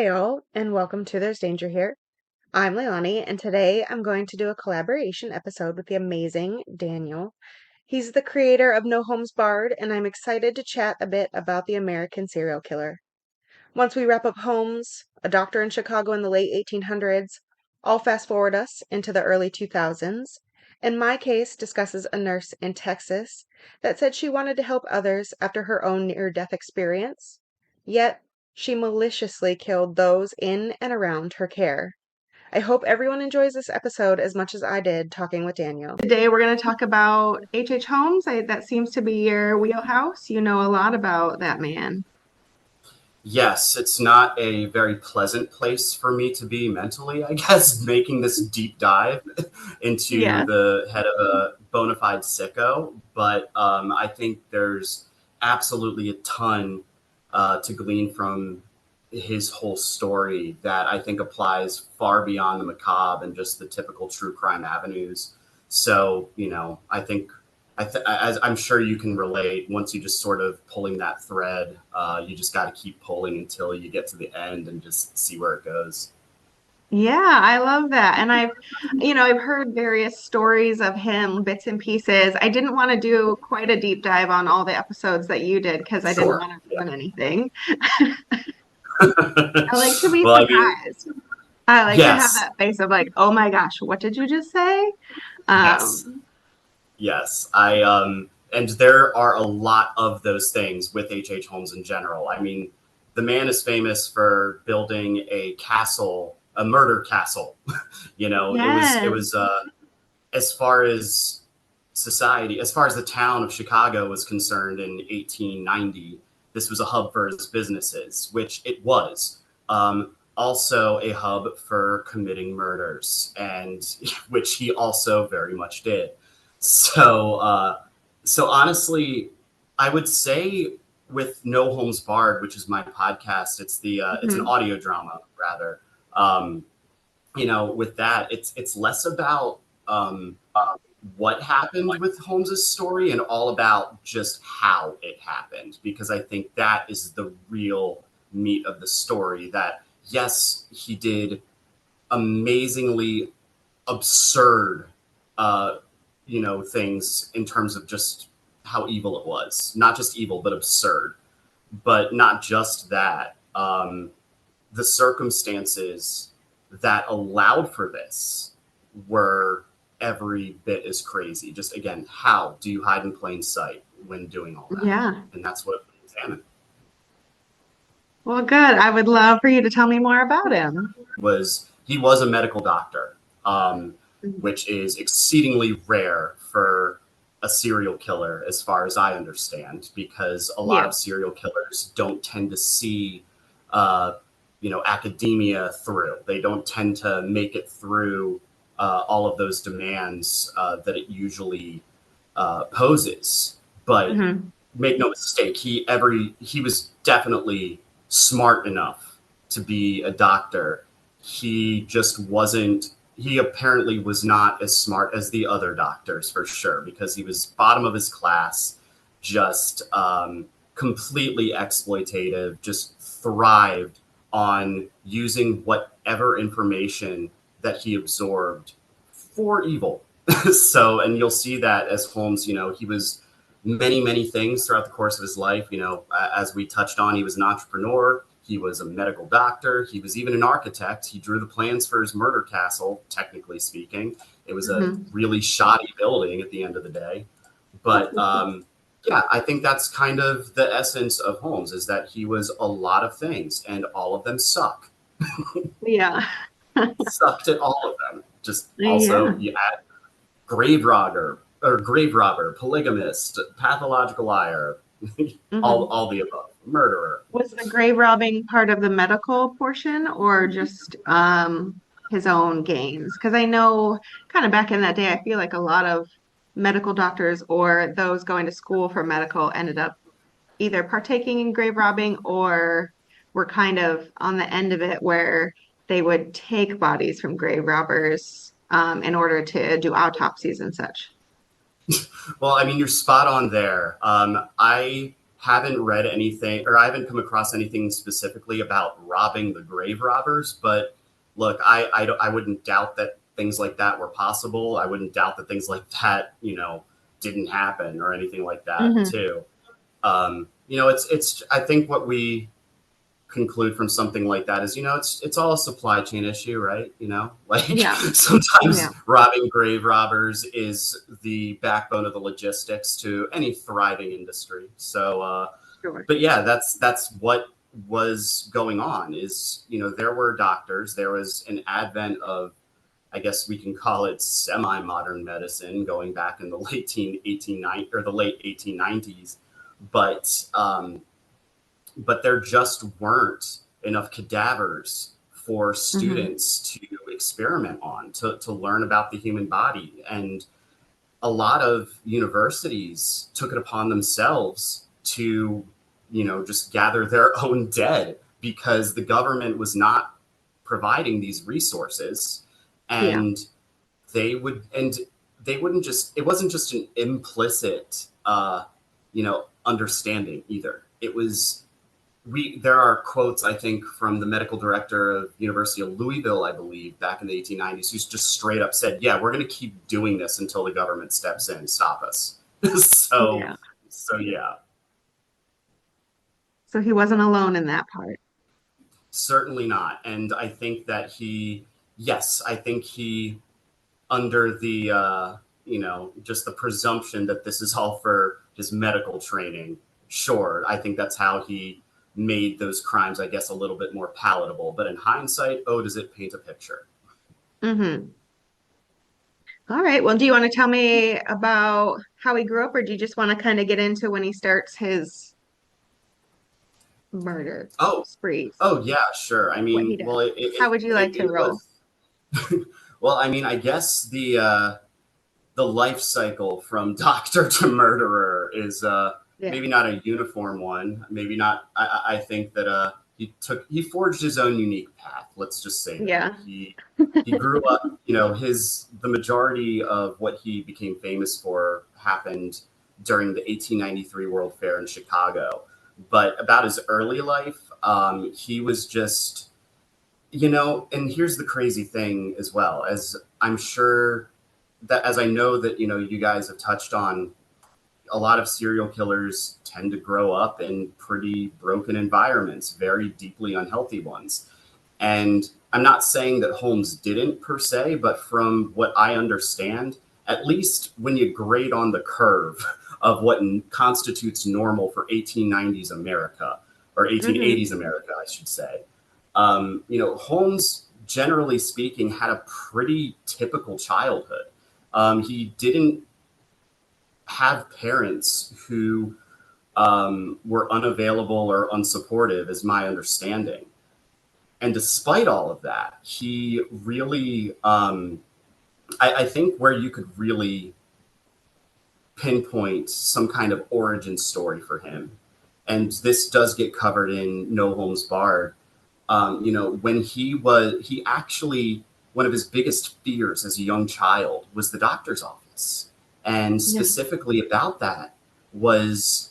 Hey all, and welcome to There's Danger Here. I'm Leilani, and today I'm going to do a collaboration episode with the amazing Daniel. He's the creator of No Holmes Barred, and I'm excited to chat a bit about the American serial killer. Once we wrap up Holmes, a doctor in Chicago in the late 1800s, I'll fast forward us into the early 2000s, and my case discusses a nurse in Texas that said she wanted to help others after her own near-death experience, yet she maliciously killed those in and around her care. I hope everyone enjoys this episode as much as I did talking with Daniel. Today we're going to talk about H.H. Holmes. That seems to be your wheelhouse. You know a lot about that man. Yes, it's not a very pleasant place for me to be mentally, I guess, making this deep dive into Yeah. the head of a bona fide sicko. But I think there's absolutely a ton to glean from his whole story that I think applies far beyond the macabre and just the typical true crime avenues. So, as I'm sure you can relate, once you just sort of pulling that thread, you just got to keep pulling until you get to the end and just see where it goes. Yeah, I love that. And I've heard various stories of him, bits and pieces. I didn't want to do quite a deep dive on all the episodes that you did because I didn't Sure. want to Yeah. ruin anything. I like to be Well, I mean, surprised. I like to have yes, that face of like, oh my gosh, what did you just say? yes, Um, yes. And there are a lot of those things with H. Holmes in general. I mean, the man is famous for building a castle, a murder castle. yes. As far as society, as far as the town of Chicago was concerned in 1890, this was a hub for his businesses, which it was. Also a hub for committing murders, and which he also very much did. So, so honestly, I would say with No Holmes Barred, which is my podcast, it's an Mhm. audio drama rather. Um, with that, it's less about what happened with Holmes's story and all about just how it happened, because I think that is the real meat of the story. That yes, he did amazingly absurd, uh, things in terms of just how evil it was. Not just evil, but absurd. But not just that. The circumstances that allowed for this were every bit as crazy. Just again, how do you hide in plain sight when doing all that? Yeah. And that's what we examined. Well, good. I would love for you to tell me more about him. He was a medical doctor, Mhm. which is exceedingly rare for a serial killer, as far as I understand, because a lot Yeah. of serial killers don't tend to see, academia through. They don't tend to make it through all of those demands that it usually poses. But Hmm. make no mistake, he was definitely smart enough to be a doctor. He just wasn't. He apparently was not as smart as the other doctors, for sure, because he was bottom of his class, just completely exploitative, just thrived on using whatever information that he absorbed for evil. So, and you'll see that as Holmes, he was many, many things throughout the course of his life. As we touched on, he was an entrepreneur. He was a medical doctor. He was even an architect. He drew the plans for his murder castle, technically speaking. It was a Hmm. really shoddy building at the end of the day. But yeah, I think that's kind of the essence of Holmes, is that he was a lot of things and all of them suck. Yeah. Sucked at all of them. Just also, Yeah. you add grave robber, polygamist, pathological liar, all Hmm. all the above, murderer. Was the grave robbing part of the medical portion or just his own gains? Because I know kind of back in that day, I feel like a lot of medical doctors or those going to school for medical ended up either partaking in grave robbing or were kind of on the end of it where they would take bodies from grave robbers in order to do autopsies and such. Well, I mean, you're spot on there. I haven't read anything, or I haven't come across anything specifically about robbing the grave robbers. But look, I wouldn't doubt that things like that were possible. I wouldn't doubt that things like that, didn't happen or anything like that Hmm. too. It's I think what we conclude from something like that is, it's all a supply chain issue, right? Like Yeah. sometimes Yeah. robbing grave robbers is the backbone of the logistics to any thriving industry. So, Sure. but yeah, that's what was going on is, there were doctors, there was an advent of, I guess we can call it semi-modern medicine going back in the late 1890s. But but there just weren't enough cadavers for Hmm. students to experiment on, to learn about the human body. And a lot of universities took it upon themselves to, just gather their own dead because the government was not providing these resources. Yeah. And and they wouldn't just, it wasn't just an implicit, understanding either. It was, there are quotes, I think, from the medical director of University of Louisville, I believe, back in the 1890s, who's just straight up said, yeah, we're going to keep doing this until the government steps in and stop us. so Yeah. so yeah, So he wasn't alone in that part. certainly not. And I think that I think he, under the just the presumption that this is all for his medical training, sure, I think that's how he made those crimes, I guess, a little bit more palatable. But in hindsight, oh, does it paint a picture? Hmm. All right. Well, do you want to tell me about how he grew up, or do you just want to kind of get into when he starts his murder Oh, sprees, oh yeah, sure. I what he mean, does? well, How would you like to it roll? was well, I mean, I guess the life cycle from doctor to murderer is Yeah. maybe not a uniform one. Maybe not. I think that he forged his own unique path. Let's just say that Yeah. he grew up. The majority of what he became famous for happened during the 1893 World Fair in Chicago. But about his early life, he was just, and here's the crazy thing as well, as I'm sure that, as I know that, you guys have touched on, a lot of serial killers tend to grow up in pretty broken environments, very deeply unhealthy ones. And I'm not saying that Holmes didn't per se, but from what I understand, at least when you grade on the curve of what constitutes normal for 1890s America, or Hmm. 1880s America, I should say, Holmes, generally speaking, had a pretty typical childhood. He didn't have parents who were unavailable or unsupportive, is my understanding. And despite all of that, he really, I think where you could really pinpoint some kind of origin story for him, and this does get covered in No Holmes Barred. When he actually, one of his biggest fears as a young child was the doctor's office. And Yeah. specifically about that was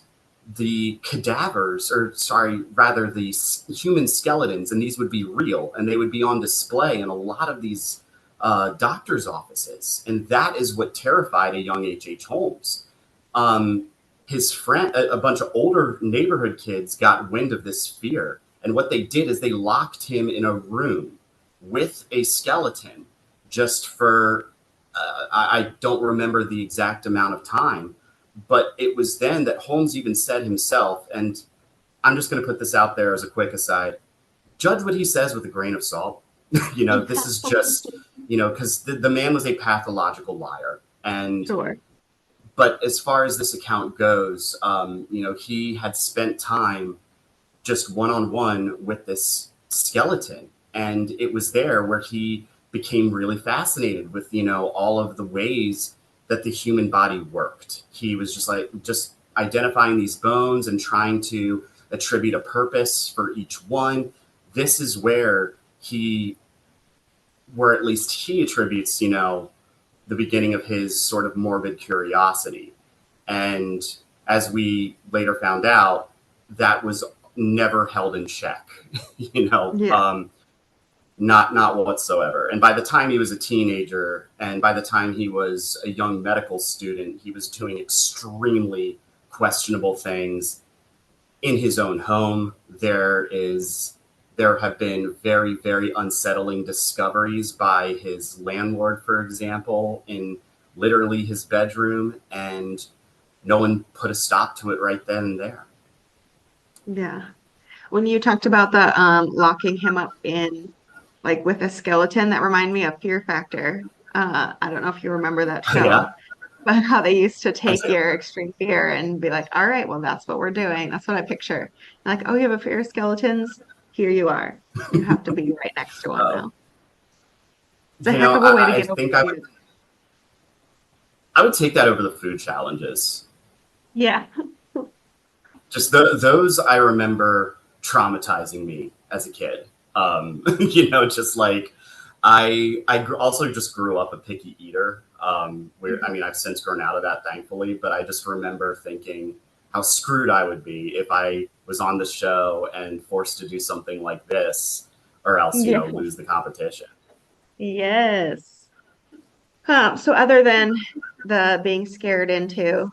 the cadavers, or sorry, rather the human skeletons, and these would be real, and they would be on display in a lot of these doctor's offices. And that is what terrified a young H.H. Holmes. Um, his friend, a bunch of older neighborhood kids got wind of this fear. And what they did is they locked him in a room with a skeleton just for, I don't remember the exact amount of time, but it was then that Holmes even said himself, and I'm just going to put this out there as a quick aside, judge what he says with a grain of salt. This is just, because the man was a pathological liar. And Sure. but as far as this account goes, he had spent time just one on one with this skeleton. And it was there where he became really fascinated with, all of the ways that the human body worked. He was just identifying these bones and trying to attribute a purpose for each one. This is where at least he attributes, the beginning of his sort of morbid curiosity. And as we later found out, that was never held in check, you know, Yeah. not whatsoever. And by the time he was a teenager, and by the time he was a young medical student, he was doing extremely questionable things in his own home. There have been very, very unsettling discoveries by his landlord, for example, in literally his bedroom, and no one put a stop to it right then and there. Yeah. When you talked about the locking him up in like with a skeleton, that reminded me of Fear Factor. I don't know if you remember that Yeah, show, but how they used to I take do. your extreme fear and be like, all right, well, that's what we're doing. That's what I picture. Like, oh, you have a fear of skeletons? Here you are. You have to be right next to one Uh, now. It's a you heck know, of a way to I get over think fear. I would take that over the food challenges. Yeah. Just those I remember traumatizing me as a kid. You know, just like also just grew up a picky eater. Where I mean, I've since grown out of that, thankfully, but I just remember thinking how screwed I would be if I was on the show and forced to do something like this, or else, you Yeah. know, lose the competition. Yes. So other than the being scared into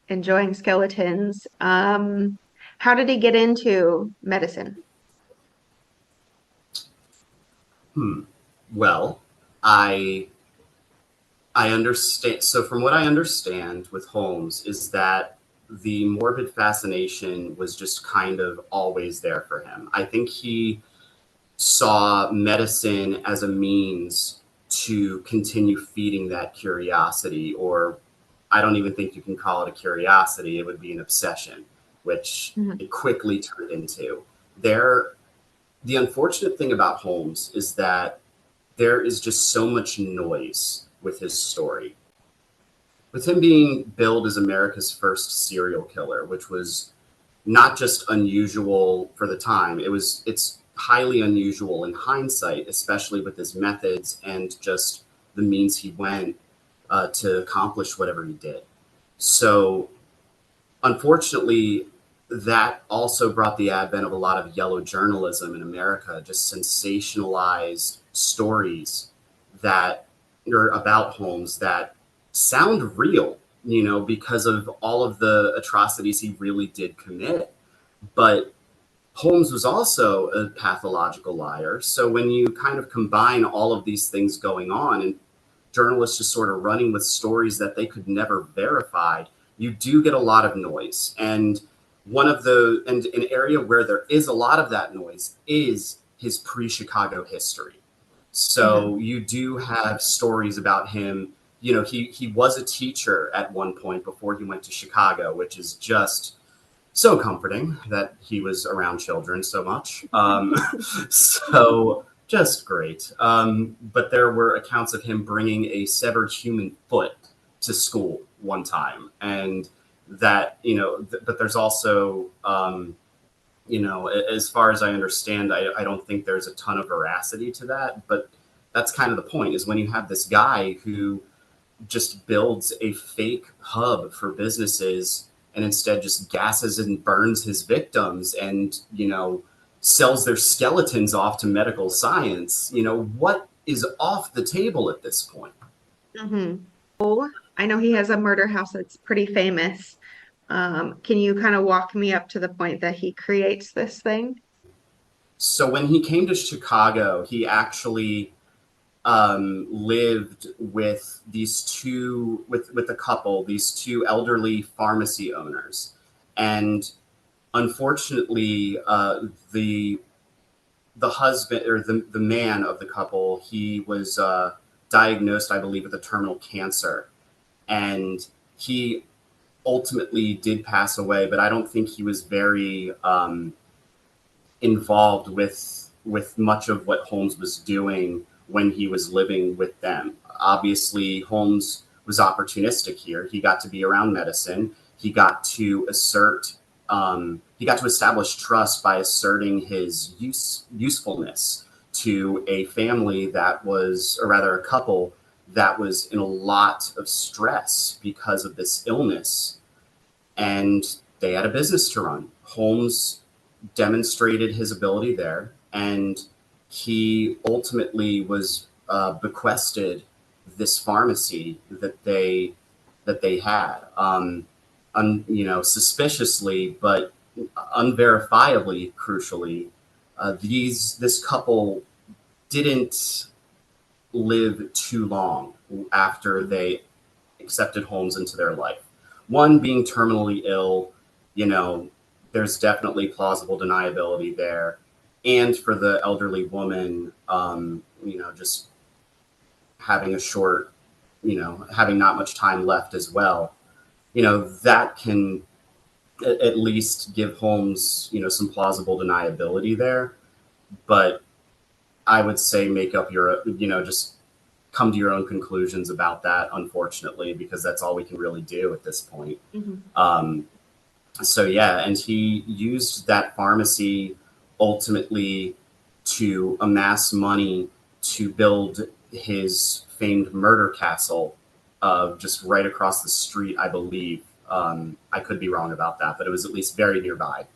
enjoying skeletons, how did he get into medicine? Hmm. Well, I I understand. So, from what I understand with Holmes, is that the morbid fascination was just kind of always there for him. I think he saw medicine as a means to continue feeding that curiosity, or I don't even think you can call it a curiosity, it would be an obsession, which Mhm. it quickly turned into. There, the unfortunate thing about Holmes is that there is just so much noise with his story, with him being billed as America's first serial killer, which was not just unusual for the time, it's highly unusual in hindsight, especially with his methods and just the means he went to accomplish whatever he did. So, unfortunately, that also brought the advent of a lot of yellow journalism in America, just sensationalized stories that are about Holmes that sound real, you know, because of all of the atrocities he really did commit. But Holmes was also a pathological liar. So when you kind of combine all of these things going on and journalists just sort of running with stories that they could never verify, you do get a lot of noise. And an area where there is a lot of that noise is his pre-Chicago history. Mhm. So you do have stories about him. You know, he was a teacher at one point before he went to Chicago, which is just so comforting that he was around children so much. So just great. But there were accounts of him bringing a severed human foot to school one time, and that but there's also as far as I understand, I don't think there's a ton of veracity to that, but that's kind of the point, is when you have this guy who just builds a fake hub for businesses and instead just gasses and burns his victims and, sells their skeletons off to medical science. What is off the table at this point? Mhm. I know he has a murder house that's pretty famous. Can you kind of walk me up to the point that he creates this thing? So when he came to Chicago, he actually lived with with a couple, these two elderly pharmacy owners, and unfortunately, the husband, or the man of the couple, he was diagnosed, I believe, with a terminal cancer, and he ultimately did pass away. But I don't think he was very involved with much of what Holmes was doing when he was living with them. Obviously, Holmes was opportunistic here. He got to be around medicine. He got to establish trust by asserting his usefulness to a family that was, or rather, a couple that was in a lot of stress because of this illness. and they had a business to run. Holmes demonstrated his ability there, and he ultimately was bequested this pharmacy that they had, suspiciously, but unverifiably, crucially, this couple didn't live too long after they accepted Holmes into their life. One being terminally ill, there's definitely plausible deniability there. And for the elderly woman, just having having not much time left as well, that can at least give Holmes, some plausible deniability there. But I would say make up your, just come to your own conclusions about that, unfortunately, because that's all we can really do at this point. Mm-hmm. So yeah, and he used that pharmacy ultimately to amass money to build his famed murder castle, just right across the street, I believe. I could be wrong about that, but it was at least very nearby.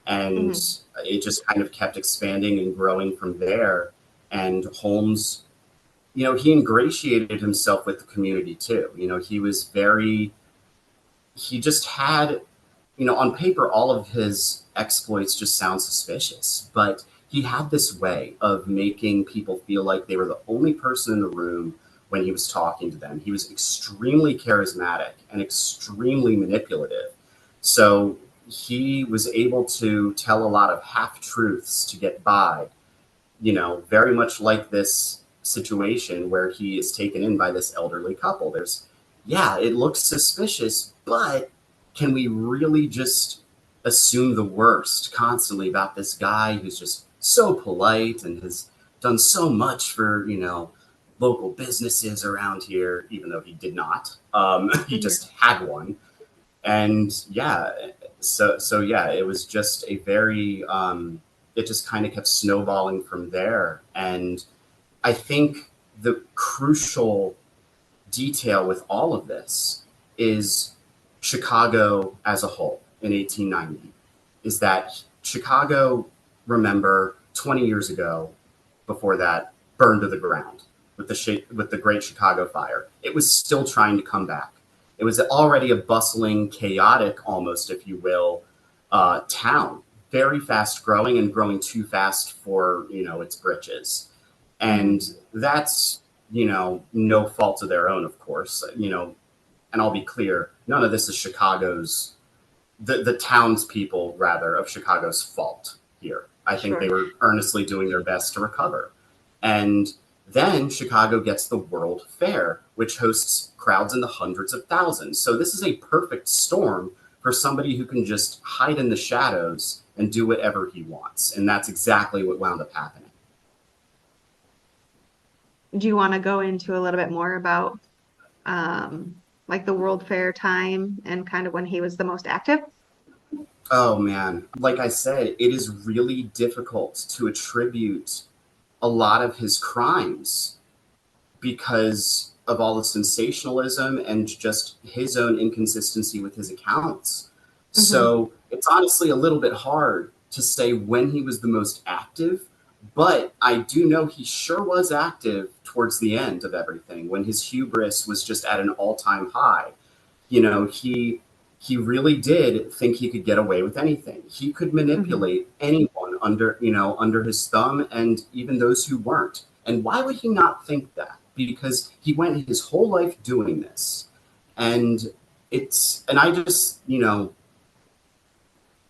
And mm-hmm. It just kind of kept expanding and growing from there. And Holmes, he ingratiated himself with the community too. He just had, on paper, all of his exploits just sound suspicious, but he had this way of making people feel like they were the only person in the room when he was talking to them. He was extremely charismatic and extremely manipulative. So he was able to tell a lot of half-truths to get by, very much like this situation where he is taken in by this elderly couple. It looks suspicious, but can we really just assume the worst constantly about this guy who's just so polite and has done so much for, local businesses around here, even though he did not. He just had one. And it was just a very, it just kind of kept snowballing from there. And I think the crucial detail with all of this is Chicago as a whole in 1890, is that Chicago, remember, 20 years ago, before that, burned to the ground with the Great Chicago Fire. It was still trying to come back. It was already a bustling, chaotic, almost, if you will, town, very fast growing and growing too fast for, its britches. And that's, no fault of their own, of course, and I'll be clear, none of this is Chicago's, the townspeople, rather, of Chicago's fault here. I think they were earnestly doing their best to recover. And then Chicago gets the World Fair, which hosts crowds in the hundreds of thousands. So this is a perfect storm for somebody who can just hide in the shadows and do whatever he wants. And that's exactly what wound up happening. Do you want to go into a little bit more about like the World Fair time and kind of when he was the most active? Oh, man. Like I said, it is really difficult to attribute a lot of his crimes because of all the sensationalism and just his own inconsistency with his accounts. Mm-hmm. So it's honestly a little bit hard to say when he was the most active, but I do know he sure was active towards the end of everything when his hubris was just at an all-time high. He really did think he could get away with anything. He could manipulate anyone under his thumb, and even those who weren't. And why would he not think that? Because he went his whole life doing this. And I just,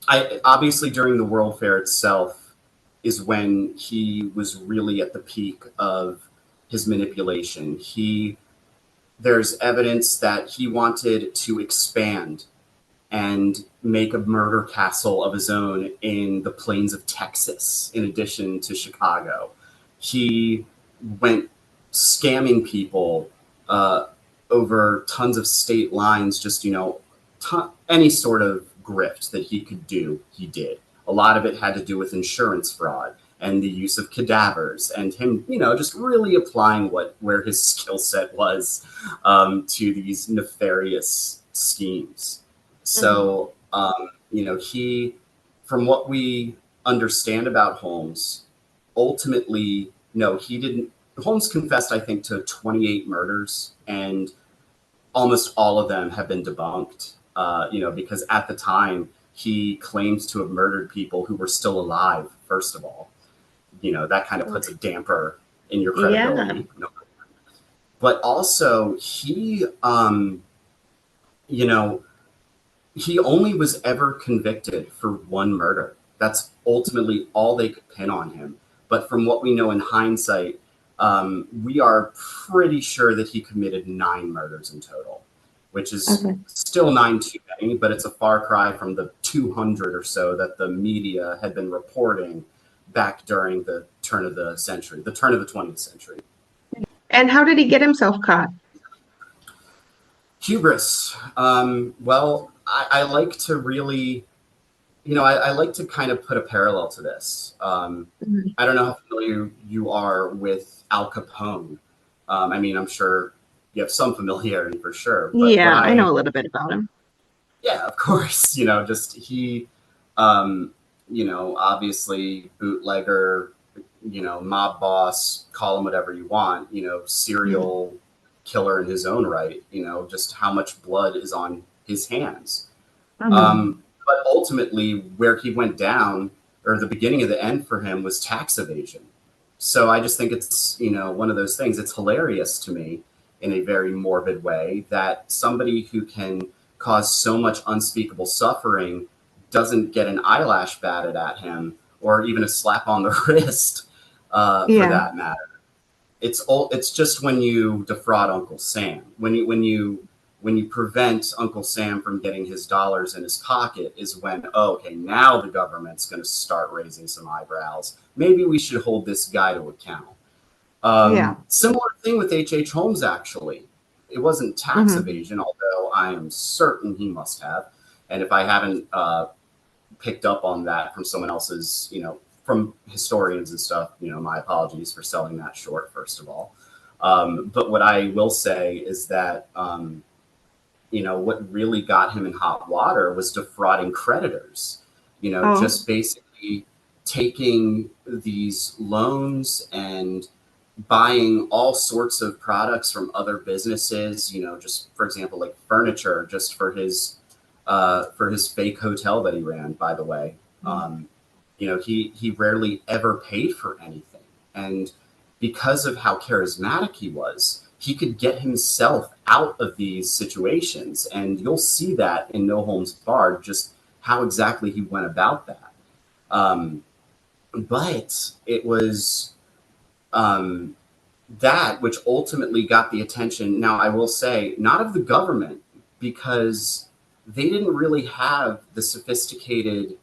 I obviously during the World Fair itself is when he was really at the peak of his manipulation. There's evidence that he wanted to expand and make a murder castle of his own in the plains of Texas, in addition to Chicago. He went scamming people over tons of state lines, just, any sort of grift that he could do, he did. A lot of it had to do with insurance fraud and the use of cadavers and him, just really applying where his skill set was to these nefarious schemes. So, he, from what we understand about Holmes, ultimately, no, he didn't. Holmes confessed, I think, to 28 murders, and almost all of them have been debunked, because at the time he claims to have murdered people who were still alive, first of all. That kind of puts a damper in your credibility. Yeah. But also, he only was ever convicted for one murder. That's ultimately all they could pin on him. But from what we know in hindsight, we are pretty sure that he committed 9 murders in total, which is still 9 too many, but it's a far cry from the 200 or so that the media had been reporting back during the turn of the century, the turn of the 20th century. And how did he get himself caught? Hubris. Well, I like to really, I like to kind of put a parallel to this. I don't know how familiar you are with Al Capone. I'm sure you have some familiarity for sure. But yeah, I know a little bit about him. Yeah, of course. Just he, obviously bootlegger, mob boss, call him whatever you want, serial killer in his own right, just how much blood is on his hands. But ultimately, where he went down, or the beginning of the end for him, was tax evasion. So I just think it's, one of those things. It's hilarious to me in a very morbid way that somebody who can cause so much unspeakable suffering doesn't get an eyelash batted at him or even a slap on the wrist, for that matter. It's just when you defraud Uncle Sam, when you prevent Uncle Sam from getting his dollars in his pocket, is when, okay, now the government's going to start raising some eyebrows. Maybe we should hold this guy to account. Similar thing with H.H. Holmes, actually. It wasn't tax evasion, although I am certain he must have. And if I haven't picked up on that from someone else's, from historians and stuff, my apologies for selling that short, first of all. But what I will say is that, what really got him in hot water was defrauding creditors, just basically taking these loans and buying all sorts of products from other businesses, just for example, like furniture, just for his fake hotel that he ran, by the way. He rarely ever paid for anything. And because of how charismatic he was, he could get himself out of these situations. And you'll see that in No Holmes Barred, just how exactly he went about that. But it was that which ultimately got the attention. Now, I will say, not of the government, because they didn't really have the sophisticated,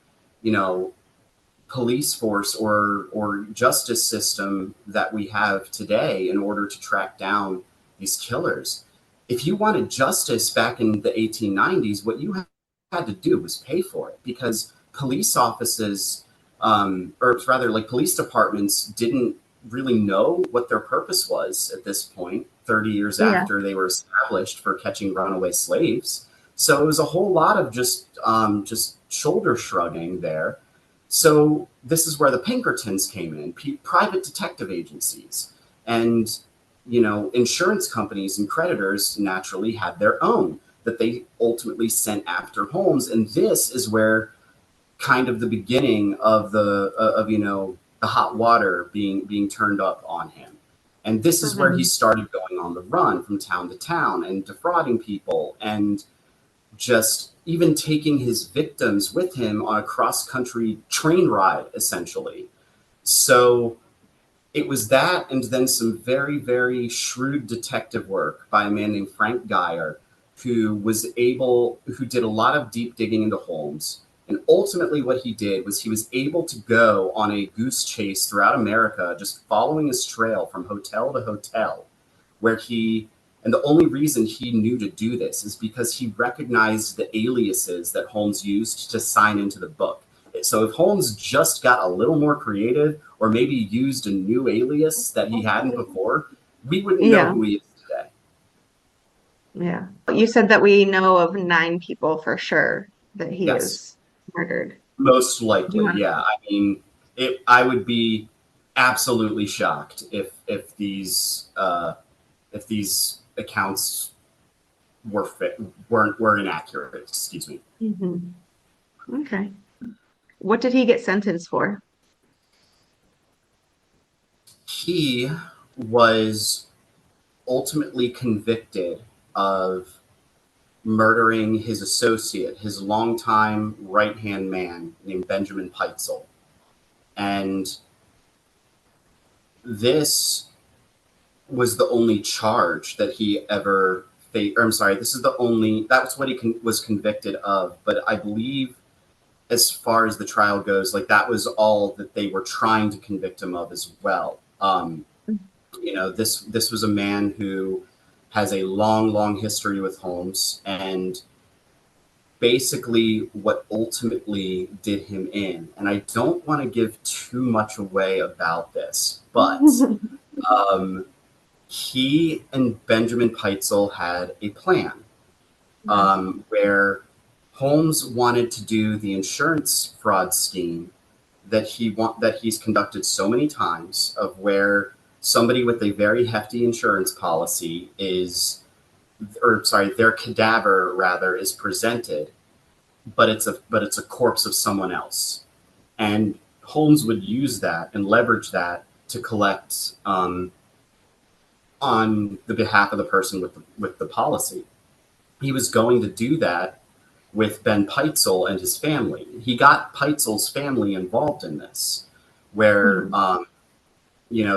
police force or justice system that we have today in order to track down these killers. If you wanted justice back in the 1890s, what you had to do was pay for it, because police offices, or rather like police departments, didn't really know what their purpose was at this point, 30 years after they were established for catching runaway slaves. So it was a whole lot of just shoulder shrugging there. So this is where the Pinkertons came in, private detective agencies, and, insurance companies and creditors naturally had their own that they ultimately sent after Holmes. And this is where kind of the beginning of the hot water being turned up on him. And this is where he started going on the run from town to town and defrauding people, and just even taking his victims with him on a cross-country train ride, essentially. So it was that, and then some very, very shrewd detective work by a man named Frank Geyer, who did a lot of deep digging into Holmes. And ultimately what he did was he was able to go on a goose chase throughout America, just following his trail from hotel to hotel, and the only reason he knew to do this is because he recognized the aliases that Holmes used to sign into the book. So if Holmes just got a little more creative, or maybe used a new alias that he hadn't before, we wouldn't know who he is today. Yeah. You said that we know of 9 people for sure that he Yes, is murdered. most Do you likely. want Yeah, I mean, I would be absolutely shocked if these accounts were inaccurate. Excuse me. to? Okay. What did he get sentenced for? He was ultimately convicted of murdering his associate, his longtime right hand man named Benjamin Peitzel. And this was the only charge that he ever faced. Or I'm sorry, this is the only, that's what he was convicted of. But I believe, as far as the trial goes, like that was all that they were trying to convict him of as well. This was a man who has a long history with Holmes, and basically what ultimately did him in. And I don't want to give too much away about this, but um, he and Benjamin Peitzel had a plan where Holmes wanted to do the insurance fraud scheme that he's conducted so many times, of where somebody with a very hefty insurance policy their cadaver rather is presented, but it's a corpse of someone else, and Holmes would use that and leverage that to collect on the behalf of the person with the policy. He was going to do that with Ben Peitzel and his family. He got Peitzel's family involved in this, where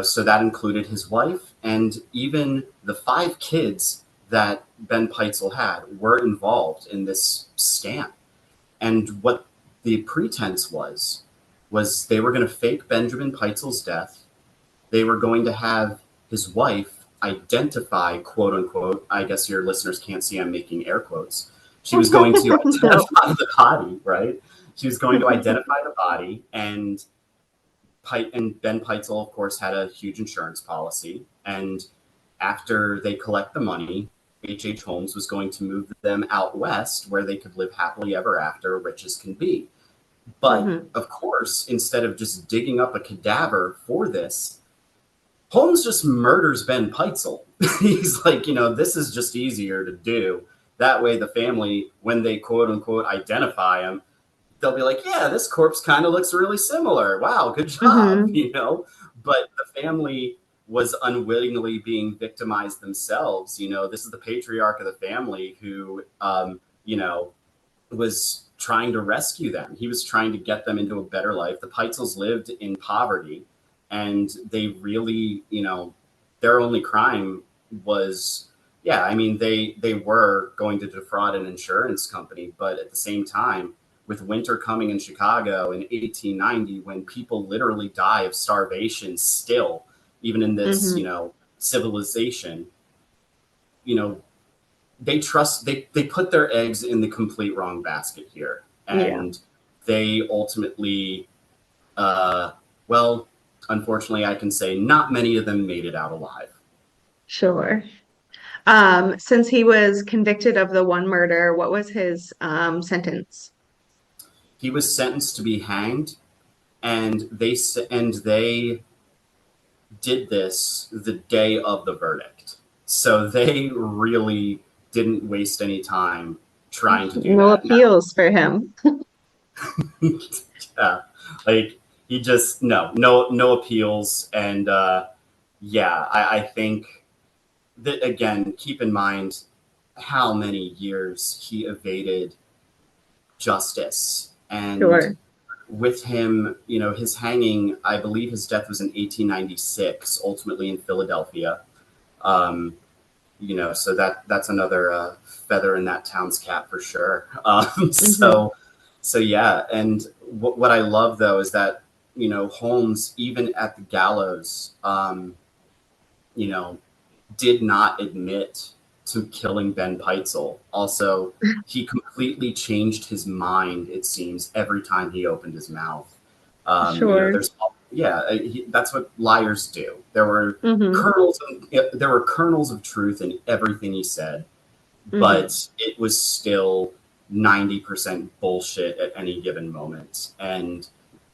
so that included his wife, and even the 5 kids that Ben Peitzel had were involved in this scam. And what the pretense was they were going to fake Benjamin Peitzel's death. They were going to have his wife identify, quote unquote, I guess your listeners can't see I'm making air quotes. She was going to identify the body, right? She was going to identify the body, and Ben Peitzel, of course, had a huge insurance policy. And after they collect the money, H.H. Holmes was going to move them out west where they could live happily ever after, rich as can be. But of course, instead of just digging up a cadaver for this, Holmes just murders Ben Peitzel. He's like, this is just easier to do. That way the family, when they quote unquote identify him, they'll be like, yeah, this corpse kind of looks really similar. Wow, good job, But the family was unwittingly being victimized themselves. This is the patriarch of the family who, was trying to rescue them. He was trying to get them into a better life. The Peitzels lived in poverty, and they really, their only crime was, they were going to defraud an insurance company. But at the same time, with winter coming in Chicago in 1890, when people literally die of starvation still, even in this, civilization, they put their eggs in the complete wrong basket here. And they ultimately, unfortunately, I can say not many of them made it out alive. Sure. Since he was convicted of the one murder, what was his sentence? He was sentenced to be hanged, and they did this the day of the verdict. So they really didn't waste any time trying to do no that. appeals for him. Yeah, like he just no appeals. And I think that, again, keep in mind how many years he evaded justice. And with him, his hanging, I believe his death was in 1896, ultimately in Philadelphia. So that's another feather in that town's cap for sure. So yeah. And what I love, though, is that, Holmes, even at the gallows, did not admit to killing Ben Peitzel. Also, he completely changed his mind, it seems, every time he opened his mouth. That's what liars do. There were kernels of truth in everything he said. Mm-hmm. but it was still 90% bullshit at any given moment. And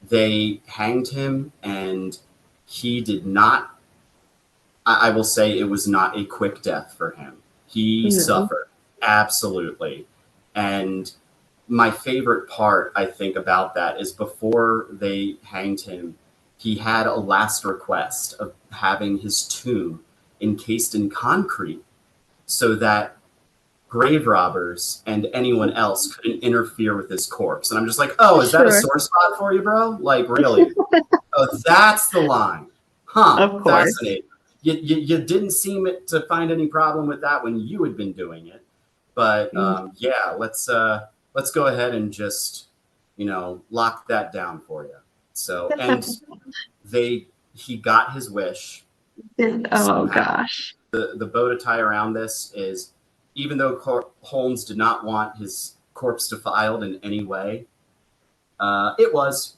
they hanged him, and he did not, I will say it was not a quick death for him. He No. suffered, absolutely. And my favorite part, I think, about that is before they hanged him, he had a last request of having his tomb encased in concrete so that grave robbers and anyone else couldn't interfere with his corpse. And I'm just like, oh, is that a Sure. sore spot for you, bro? Like, really? Oh, that's the line. Huh, Of course. fascinating. You didn't seem to find any problem with that when you had been doing it. But yeah, let's go ahead and just, lock that down for you. So, and he got his wish Oh somehow. gosh. The bow to tie around this is, even though Holmes did not want his corpse defiled in any way, it was.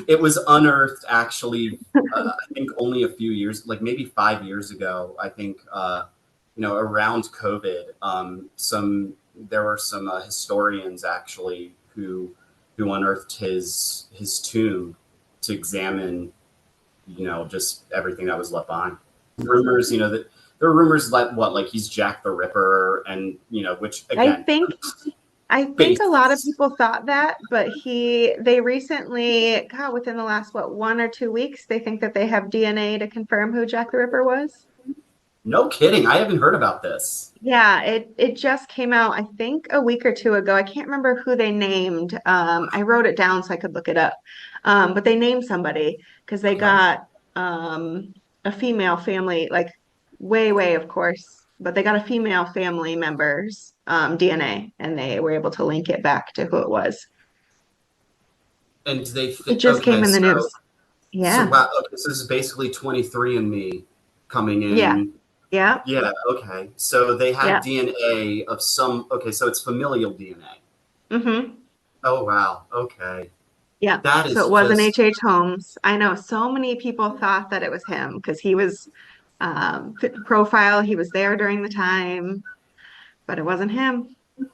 It was unearthed actually, I think only a few years, like maybe 5 years ago. I think, around COVID, there were some historians actually who unearthed his tomb to examine, just everything that was left behind. Rumors, that there are rumors that like he's Jack the Ripper, and which I again, think I think a lot of baseless. people thought that, but they recently, God, within the last, what, 1 or 2 weeks, they think that they have DNA to confirm who Jack the Ripper was. No kidding, I haven't heard about this. Yeah, it just came out, I think, a week or two ago. I can't remember who they named. I wrote it down so I could look it up. But they named somebody because they Okay. got a female family, like way, of course, but they got a female family member's DNA, and they were able to link it back to who it was. And they It think, just came okay, in the so news. Yeah, wow, okay, so this is basically 23andMe coming yeah, in. yeah, Yeah, okay. So they had yeah. DNA of some, okay, so it's familial DNA. Mm-hmm. Oh wow, okay. Yeah. That So is it wasn't just, H.H. Holmes. I know so many people thought that it was him because he was fit the profile. He was there during the time, but it wasn't him. do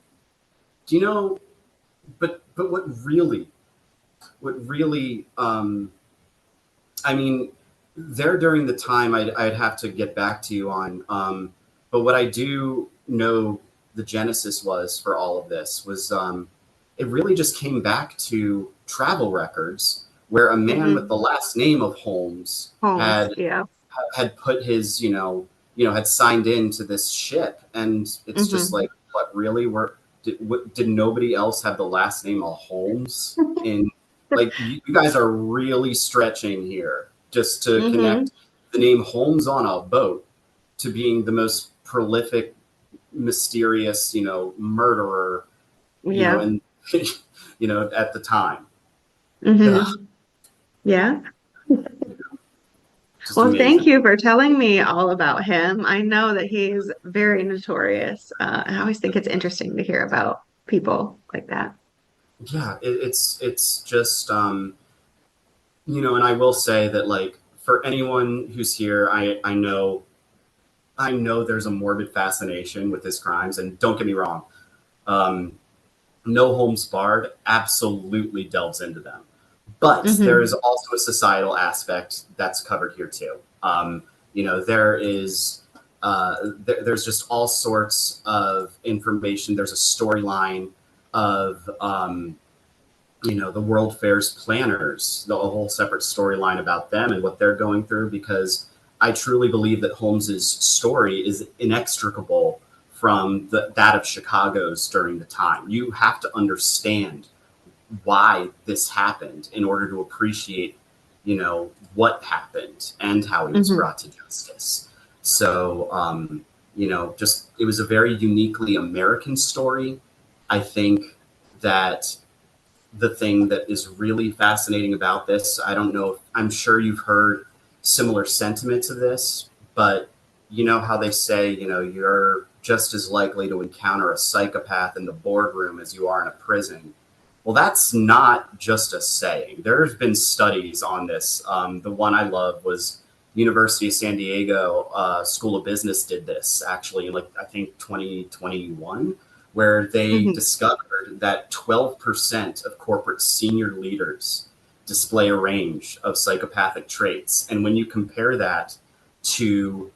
you know, but what really, I mean, there during the time, I'd have to get back to you on. But what I do know the genesis was for all of this was, it really just came back to travel records where a man with Hmm. the last name of Holmes Holmes. had Yeah. put his, had signed into this ship, and it's just Hmm. like, what really? Did nobody else have the last name of Holmes in? Like, you guys are really stretching here just to Hmm. connect the name Holmes on a boat to being the most prolific, mysterious, murderer, Yeah. and at the time. Ugh, Hmm. Yeah. just Well, thank amazing. you for telling me all about him. I know that he's very notorious. I always think it's interesting to hear about people like that. Yeah, it's just, and I will say that, like, for anyone who's here, I know there's a morbid fascination with his crimes, and don't get me wrong, um, No Holmes Barred absolutely delves into them, but there Hmm. is also a societal aspect that's covered here too. There is. There's just all sorts of information. There's a storyline of, the World Fair's planners, the whole separate storyline about them and what they're going through, because I truly believe that Holmes's story is inextricable from that of Chicago's during the time. You have to understand why this happened in order to appreciate, what happened and how he was Hmm. brought to justice. So, just it was a very uniquely American story. I think that the thing that is really fascinating about this, I don't know, I'm sure you've heard similar sentiments of this, but you know how they say, you're just as likely to encounter a psychopath in the boardroom as you are in a prison. Well, that's not just a saying. There's been studies on this. The one I love was University of San Diego School of Business did this actually, like I think 2021, where they Mhm. discovered that 12% of corporate senior leaders display a range of psychopathic traits. And when you compare that to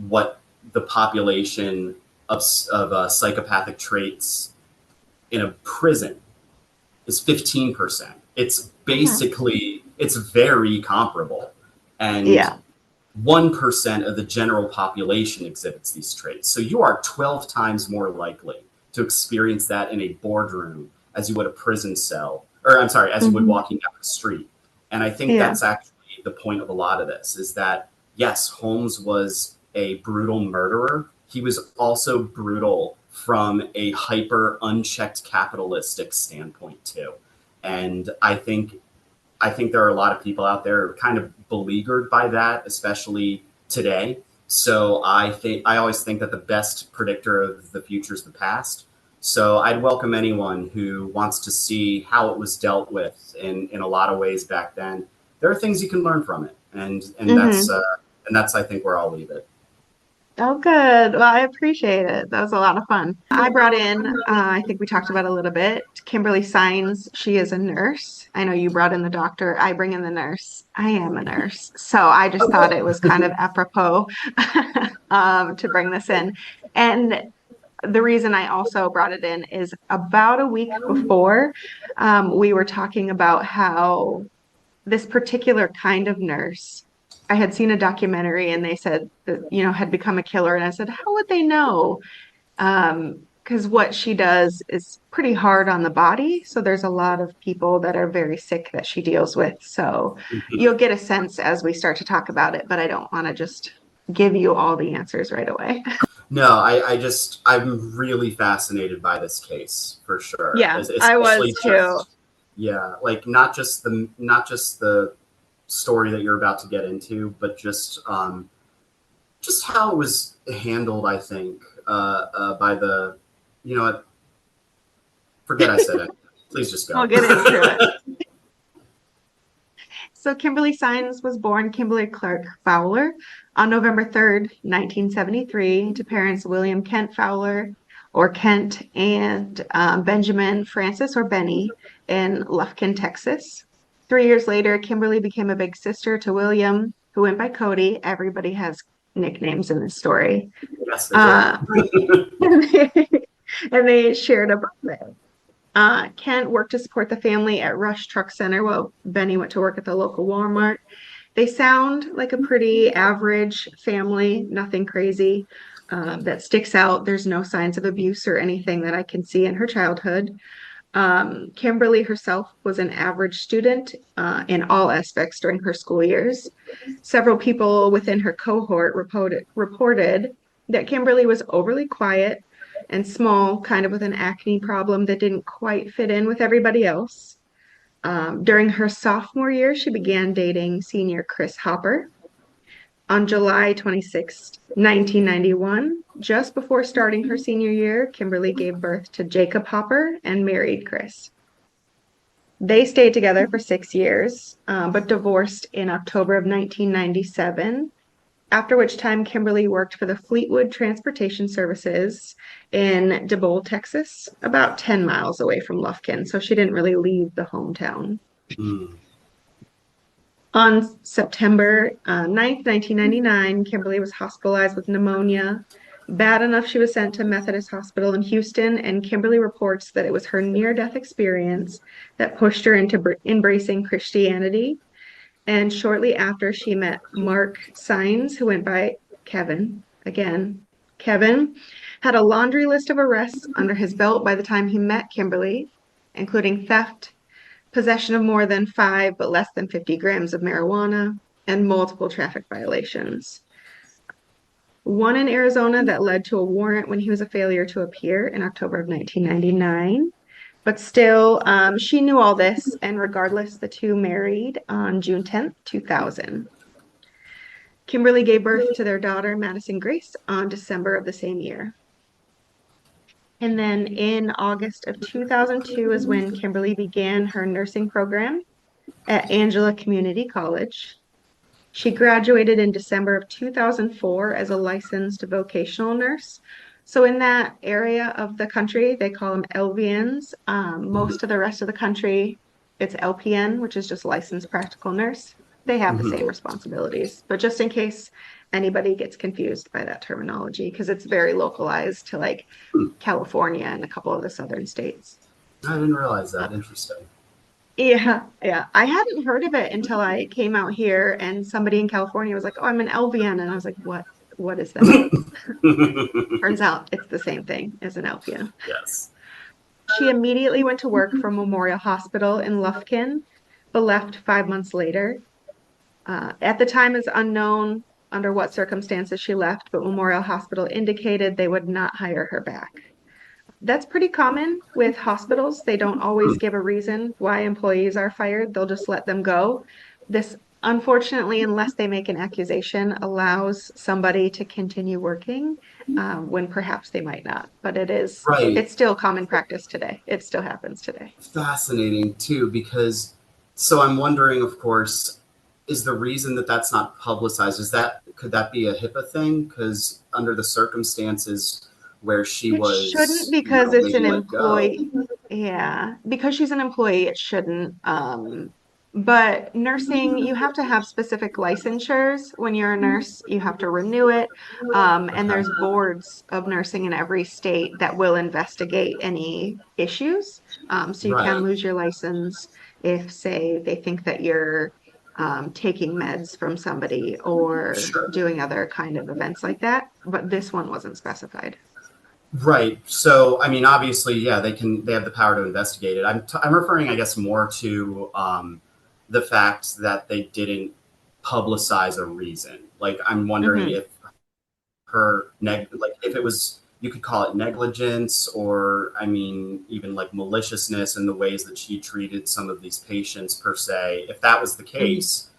what the population of psychopathic traits in a prison is 15%. It's Mhm. basically, it's very comparable. And Yeah. 1% of the general population exhibits these traits. So you are 12 times more likely to experience that in a boardroom as you would a prison cell, or I'm sorry, as you would Mhm. walking down the street. And I think Yeah. that's actually the point of a lot of this is that, yes, Holmes was a brutal murderer. He was also brutal from a hyper unchecked capitalistic standpoint too. And I think there are a lot of people out there kind of beleaguered by that, especially today. So I always think that the best predictor of the future is the past. So I'd welcome anyone who wants to see how it was dealt with in a lot of ways back then. There are things you can learn from it, Hmm. and that's I think where I'll leave it. Oh, good. Well, I appreciate it. That was a lot of fun. I brought in, I think we talked about a little bit, Kimberly Saenz. She is a nurse. I know you brought in the doctor. I bring in the nurse. I am a nurse. So I just thought it was kind of apropos to bring this in. And the reason I also brought it in is about a week before, we were talking about how this particular kind of nurse. I had seen a documentary and they said that, had become a killer. And I said, how would they know? Because what she does is pretty hard on the body. So there's a lot of people that are very sick that she deals with. So you'll get a sense as we start to talk about it, but I don't want to just give you all the answers right away. No, I'm really fascinated by this case for sure. Yeah, I was Especially too. just yeah, like not just the story that you're about to get into, but just how it was handled. I think by the you know what, forget I said it. Please just We'll go. get into it. So Kimberly Saenz was born Kimberly Clark Fowler on November 3rd, 1973, to parents William Kent Fowler, or Kent, and Benjamin Francis, or Benny, in Lufkin, Texas. 3 years later, Kimberly became a big sister to William, who went by Cody. Everybody has nicknames in this story. Yes, they do. Uh, and they shared a birthday. Kent worked to support the family at Rush Truck Center while Benny went to work at the local Walmart. They sound like a pretty average family, nothing crazy that sticks out. There's no signs of abuse or anything that I can see in her childhood. Kimberly herself was an average student in all aspects during her school years. Several people within her cohort reported that Kimberly was overly quiet and small, kind of with an acne problem that didn't quite fit in with everybody else. During her sophomore year, she began dating senior Chris Hopper. On July 26th, 1991, just before starting her senior year, Kimberly gave birth to Jacob Hopper and married Chris. They stayed together for 6 years, but divorced in October of 1997, after which time Kimberly worked for the Fleetwood Transportation Services in DeBold, Texas, about 10 miles away from Lufkin, so she didn't really leave the hometown. Mm. On September 9th, 1999, Kimberly was hospitalized with pneumonia. Bad enough she was sent to Methodist Hospital in Houston, and Kimberly reports that it was her near-death experience that pushed her into embracing Christianity. And shortly after, she met Mark Saenz, who went by Kevin. Again, Kevin had a laundry list of arrests under his belt by the time he met Kimberly, including theft, possession of more than 5 but less than 50 grams of marijuana, and multiple traffic violations. One in Arizona that led to a warrant when he was a failure to appear in October of 1999. But still, she knew all this, and regardless, the two married on June 10th, 2000. Kimberly gave birth to their daughter, Madison Grace, on December of the same year. And then in August of 2002 is when Kimberly began her nursing program at Angela Community College. She graduated in December of 2004 as a licensed vocational nurse. So in that area of the country, they call them LVNs. Most of the rest of the country, it's LPN, which is just licensed practical nurse. They have the Mhm. same responsibilities, but just in case anybody gets confused by that terminology, because it's very localized to like Hmm. California and a couple of the southern states. I didn't realize Uh, that. Interesting. yeah, yeah. I hadn't heard of it until I came out here and somebody in California was like, "Oh, I'm an LVN." And I was like, "What? What is that?" Turns out it's the same thing as an LPN. Yes. She immediately went to work for Memorial Hospital in Lufkin, but left 5 months later. At the time, it's unknown under what circumstances she left, but Memorial Hospital indicated they would not hire her back. That's pretty common with hospitals. They don't always give a reason why employees are fired. They'll just let them go. This, unfortunately, unless they make an accusation, allows somebody to continue working when perhaps they might not. But Right. it's still common practice today. It still happens today. Fascinating too, because so I'm wondering, of course, is the reason that that's not publicized, is that could that be a HIPAA thing? Because under the circumstances where she It shouldn't was, because it's maybe an let go. employee. Yeah, because she's an employee, it shouldn't. But nursing, you have to have specific licensures. When you're a nurse, you have to renew it. And Okay. there's boards of nursing in every state that will investigate any issues. So you can Right. lose your license if, say, they think that you're taking meds from somebody or Sure. doing other kind of events like that. But this one wasn't specified. Right. So, I mean, obviously, yeah, they have the power to investigate it. I'm referring, I guess, more to the fact that they didn't publicize a reason. Like, I'm wondering Hmm. if like if it was, you could call it negligence, or I mean even like maliciousness in the ways that she treated some of these patients per se. If that was the Hmm. case,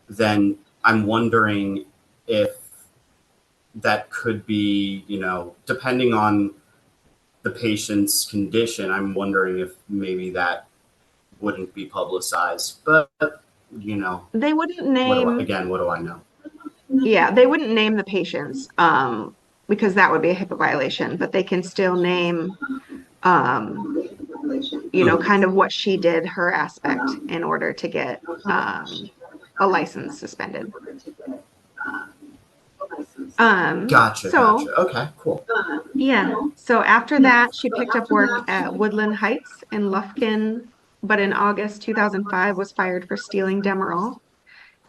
then I'm wondering if that could be, depending on the patient's condition, I'm wondering if maybe that wouldn't be publicized. But you know They wouldn't name, what do I know? yeah, they wouldn't name the patients because that would be a HIPAA violation, but they can still name, um, Hmm. kind of what she did, her aspect, in order to get a license suspended. So, Gotcha. Okay, cool. yeah, so after that, she picked up work at Woodland Heights in Lufkin, but in August 2005 was fired for stealing Demerol.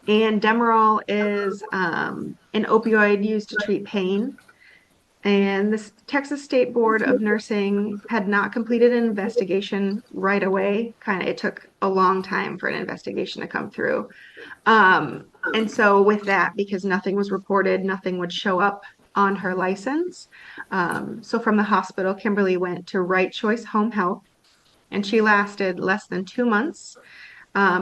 And Demerol is an opioid used to treat pain. And the Texas State Board of Nursing had not completed an investigation right away. Kind of, it took a long time for an investigation to come through. And so, with that, because nothing was reported, nothing would show up on her license. So, from the hospital, Kimberly went to Right Choice Home Health, and she lasted less than 2 months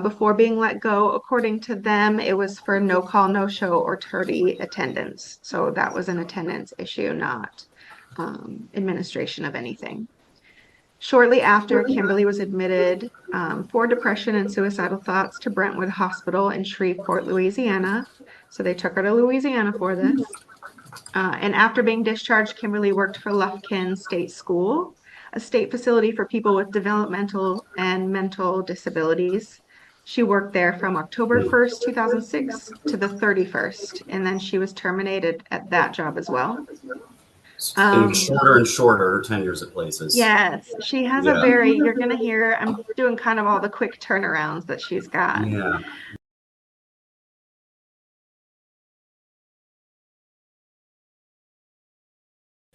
before being let go. According to them, it was for no call, no show, or tardy attendance. So that was an attendance issue, not administration of anything. Shortly after, Kimberly was admitted for depression and suicidal thoughts to Brentwood Hospital in Shreveport, Louisiana. So they took her to Louisiana for this. And after being discharged, Kimberly worked for Lufkin State School, a state facility for people with developmental and mental disabilities. She worked there from October 1st, 2006 to the 31st, and then she was terminated at that job as well. It's getting Um, shorter and shorter, her tenures at places. yes, she has a Yeah. very, you're going to hear, I'm doing kind of all the quick turnarounds that she's got. Yeah.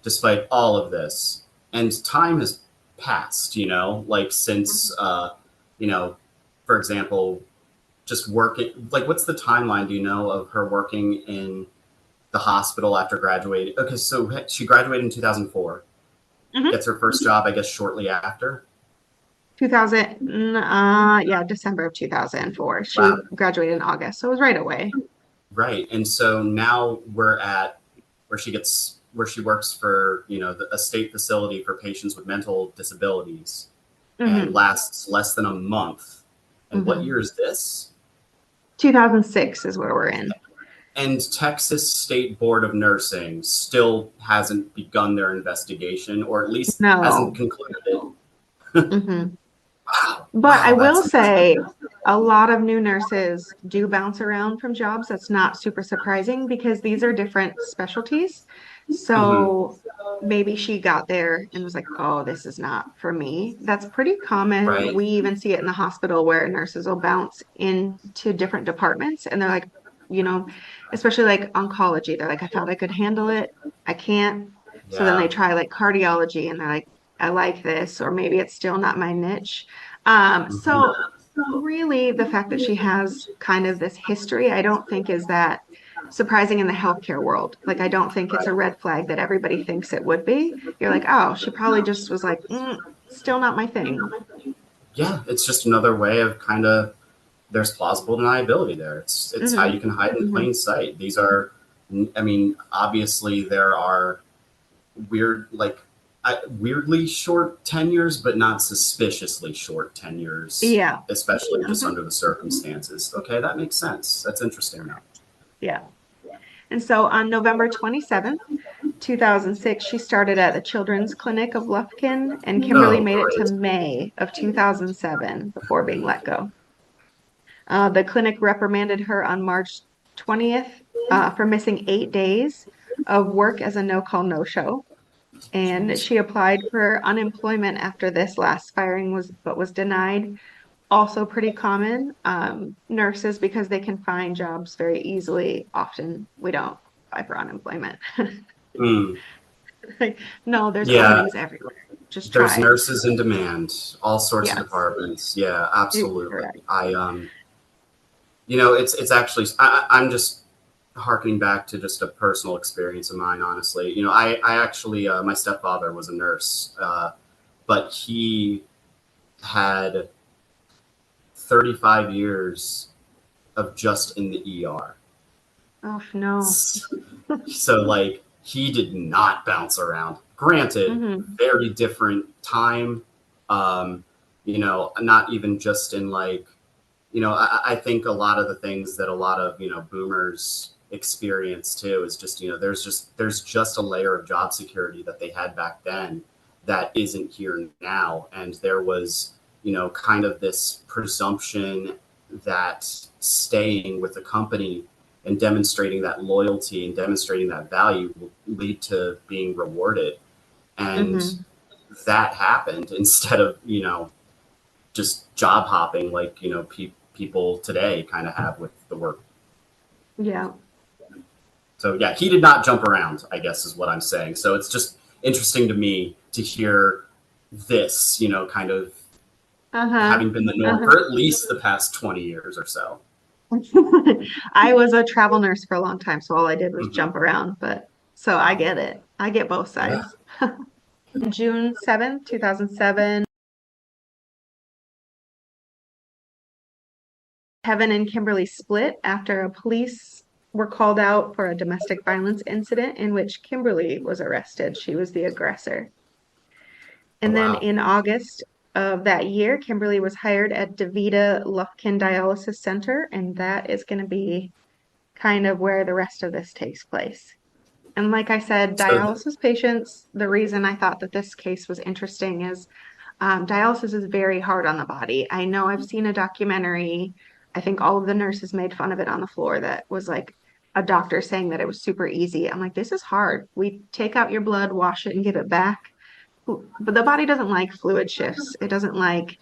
Despite all of this, and time has passed, like since, you know, for example, just working, like what's the timeline, do you know, of her working in the hospital after graduating? Okay, so she graduated in 2004, Mhm. gets her first job, I guess, shortly after. 2000, yeah, December of 2004. She Wow. graduated in August, so it was right away. Right. And so now we're at where she works for, a state facility for patients with mental disabilities, and Hmm. lasts less than a month. And what Hmm. year is this? 2006 is where we're in. And Texas State Board of Nursing still hasn't begun their investigation, or at least hasn't No. concluded it. Hmm. Wow. But I Wow, will that's say a lot of new nurses do bounce around from jobs. That's not super surprising because these are different specialties. Mhm. So maybe she got there and was like, oh, this is not for me. That's pretty common. Right. We even see it in the hospital where nurses will bounce into different departments and they're like, you know, especially like oncology. They're like, I thought I could handle it. I can't. So then they Yeah. try like cardiology and they're like, I like this, or maybe it's still not my niche. Mhm. So really the fact that she has kind of this history, I don't think is that surprising in the healthcare world. Like, I don't think it's a red flag that everybody thinks it would be. You're like, oh, she probably just was like, still not my thing. Yeah, it's just another way of kind of, there's plausible deniability there. It's how Hmm. you can hide in Hmm. plain sight. These are, I mean, obviously there are weird, like weirdly short tenures, but not suspiciously short tenures, Yeah. especially just Hmm. under the circumstances. Okay, that makes sense. That's interesting now. Yeah. And so on November 27th, 2006, she started at the Children's Clinic of Lufkin, and Kimberly Oh, made it to great. May of 2007 before being let go. The clinic reprimanded her on March 20th for missing 8 days of work as a no-call, no-show. And Jeez. she applied for unemployment after this last firing was denied. Also pretty common. Nurses, because they can find jobs very easily, often we don't apply for unemployment. Mm. Like, no, there's Yeah, openings everywhere. Just there's try. nurses in demand, all sorts of Yes, departments. Yeah, you're absolutely. correct. It's actually I'm just harkening back to just a personal experience of mine, honestly. I actually my stepfather was a nurse, but he had 35 years of just in the ER. Oh, no. So like he did not bounce around. Granted, Hmm. very different time. Not even just in like, I think a lot of the things that a lot of, boomers experience too is just, there's just a layer of job security that they had back then that isn't here now. And there was, kind of this presumption that staying with a company and demonstrating that loyalty and demonstrating that value will lead to being rewarded. And Hmm. that happened instead of, just job hopping like, people today kind of have with the work. Yeah. So yeah, he did not jump around, I guess is what I'm saying. So it's just interesting to me to hear this, kind of Uh-huh. having been the norm Uh-huh. for at least the past 20 years or so. I was a travel nurse for a long time, so all I did was Mhm. jump around, but so I get it. I get both Yeah. sides. June 7th, 2007, Kevin and Kimberly split after police were called out for a domestic violence incident in which Kimberly was arrested. She was the aggressor. Oh, And then wow. in August of that year, Kimberly was hired at DaVita Lufkin Dialysis Center, and that is going to be kind of where the rest of this takes place. And like I said, So, dialysis patients, the reason I thought that this case was interesting is dialysis is very hard on the body. I know I've seen a documentary. I think all of the nurses made fun of it on the floor that was like a doctor saying that it was super easy. I'm like, this is hard. We take out your blood, wash it, and give it back. But the body doesn't like fluid shifts. It doesn't like,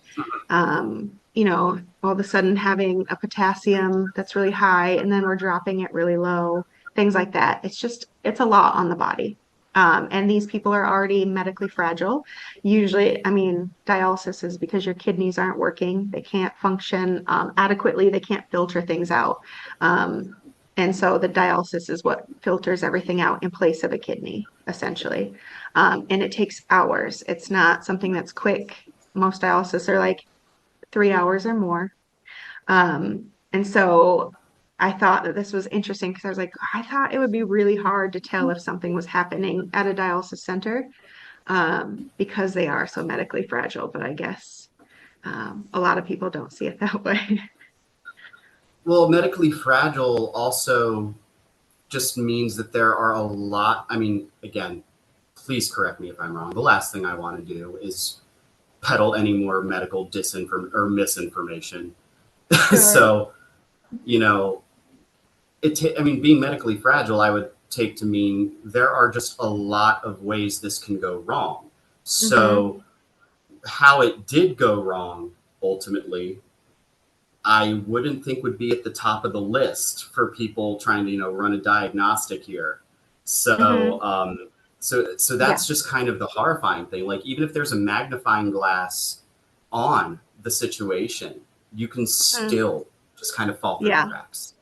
all of a sudden having a potassium that's really high and then we're dropping it really low, things like that. It's a lot on the body. And these people are already medically fragile. Usually, I mean, dialysis is because your kidneys aren't working. They can't function adequately. They can't filter things out. Um, and so the dialysis is what filters everything out in place of a kidney, essentially. And it takes hours. It's not something that's quick. Most dialysis are like 3 hours or more. And so I thought that this was interesting because I was like, I thought it would be really hard to tell if something was happening at a dialysis center because they are so medically fragile. But I guess a lot of people don't see it that way. Well, medically fragile also just means that there are a lot. I mean, again, please correct me if I'm wrong. The last thing I want to do is peddle any more medical disinform or misinformation. Sure. So, you know, I mean, being medically fragile, I would take to mean there are just a lot of ways this can go wrong. Mm-hmm. So, how it did go wrong ultimately, I wouldn't think would be at the top of the list for people trying to, run a diagnostic here. Mm-hmm. So, so Yeah. that's just kind of the horrifying thing. Like, even if there's a magnifying glass on the situation, you can Mm. still just kind of fall through the Yeah. cracks.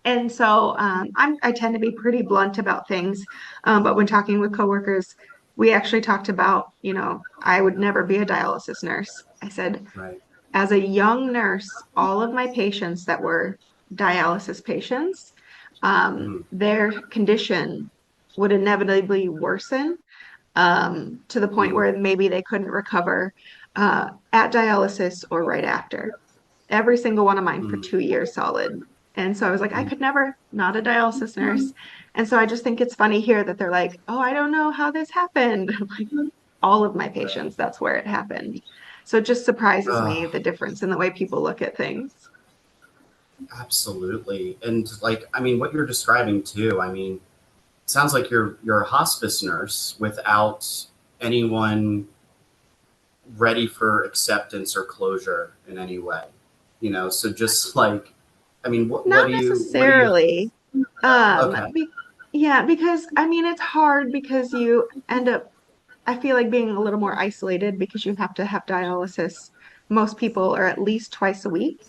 And so I tend to be pretty blunt about things. But when talking with coworkers, we actually talked about, I would never be a dialysis nurse. I said, Right. as a young nurse, all of my patients that were dialysis patients, Mm-hmm. their condition would inevitably worsen to the point Mm-hmm. where maybe they couldn't recover at dialysis or right after. Every single one of mine for Mm-hmm. 2 years solid. And so I was like, I Mm-hmm. could never, not a dialysis nurse. And so I just think it's funny here that they're like, oh, I don't know how this happened. Like all of my patients, that's where it happened. So it just surprises me Oh, the difference in the way people look at things. absolutely. And like, I mean, what you're describing too, I mean, sounds like you're a hospice nurse without anyone ready for acceptance or closure in any way. So just like, I mean, what Not do you necessarily. okay. Yeah, because I mean, it's hard because you end up I feel like being a little more isolated because you have to have dialysis. Most people are at least twice a week.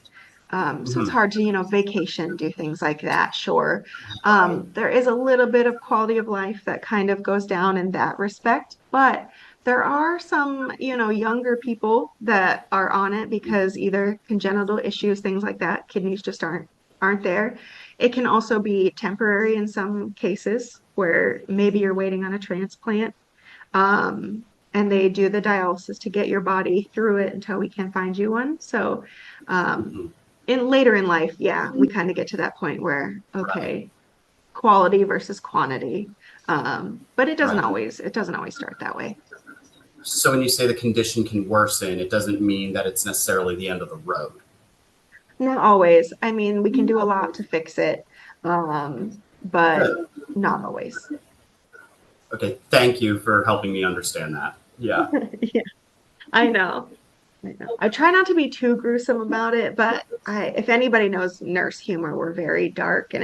So it's Mhm. hard to, vacation, do things like that, sure. Right. There is a little bit of quality of life that kind of goes down in that respect, but there are some, younger people that are on it because either congenital issues, things like that, kidneys just aren't there. It can also be temporary in some cases where maybe you're waiting on a transplant and they do the dialysis to get your body through it until we can find you one. So, um, Mhm. in later in life, yeah, we kind of get to that point where, Right. okay, quality versus quantity. But Right. it doesn't always start that way. So when you say the condition can worsen, it doesn't mean that it's necessarily the end of the road. Not always. I mean, we can do a lot to fix it, but Good. not always. Okay. Thank you for helping me understand that. Yeah. Yeah, I know. I know. I try not to be too gruesome about it, but if anybody knows nurse humor, we're very dark and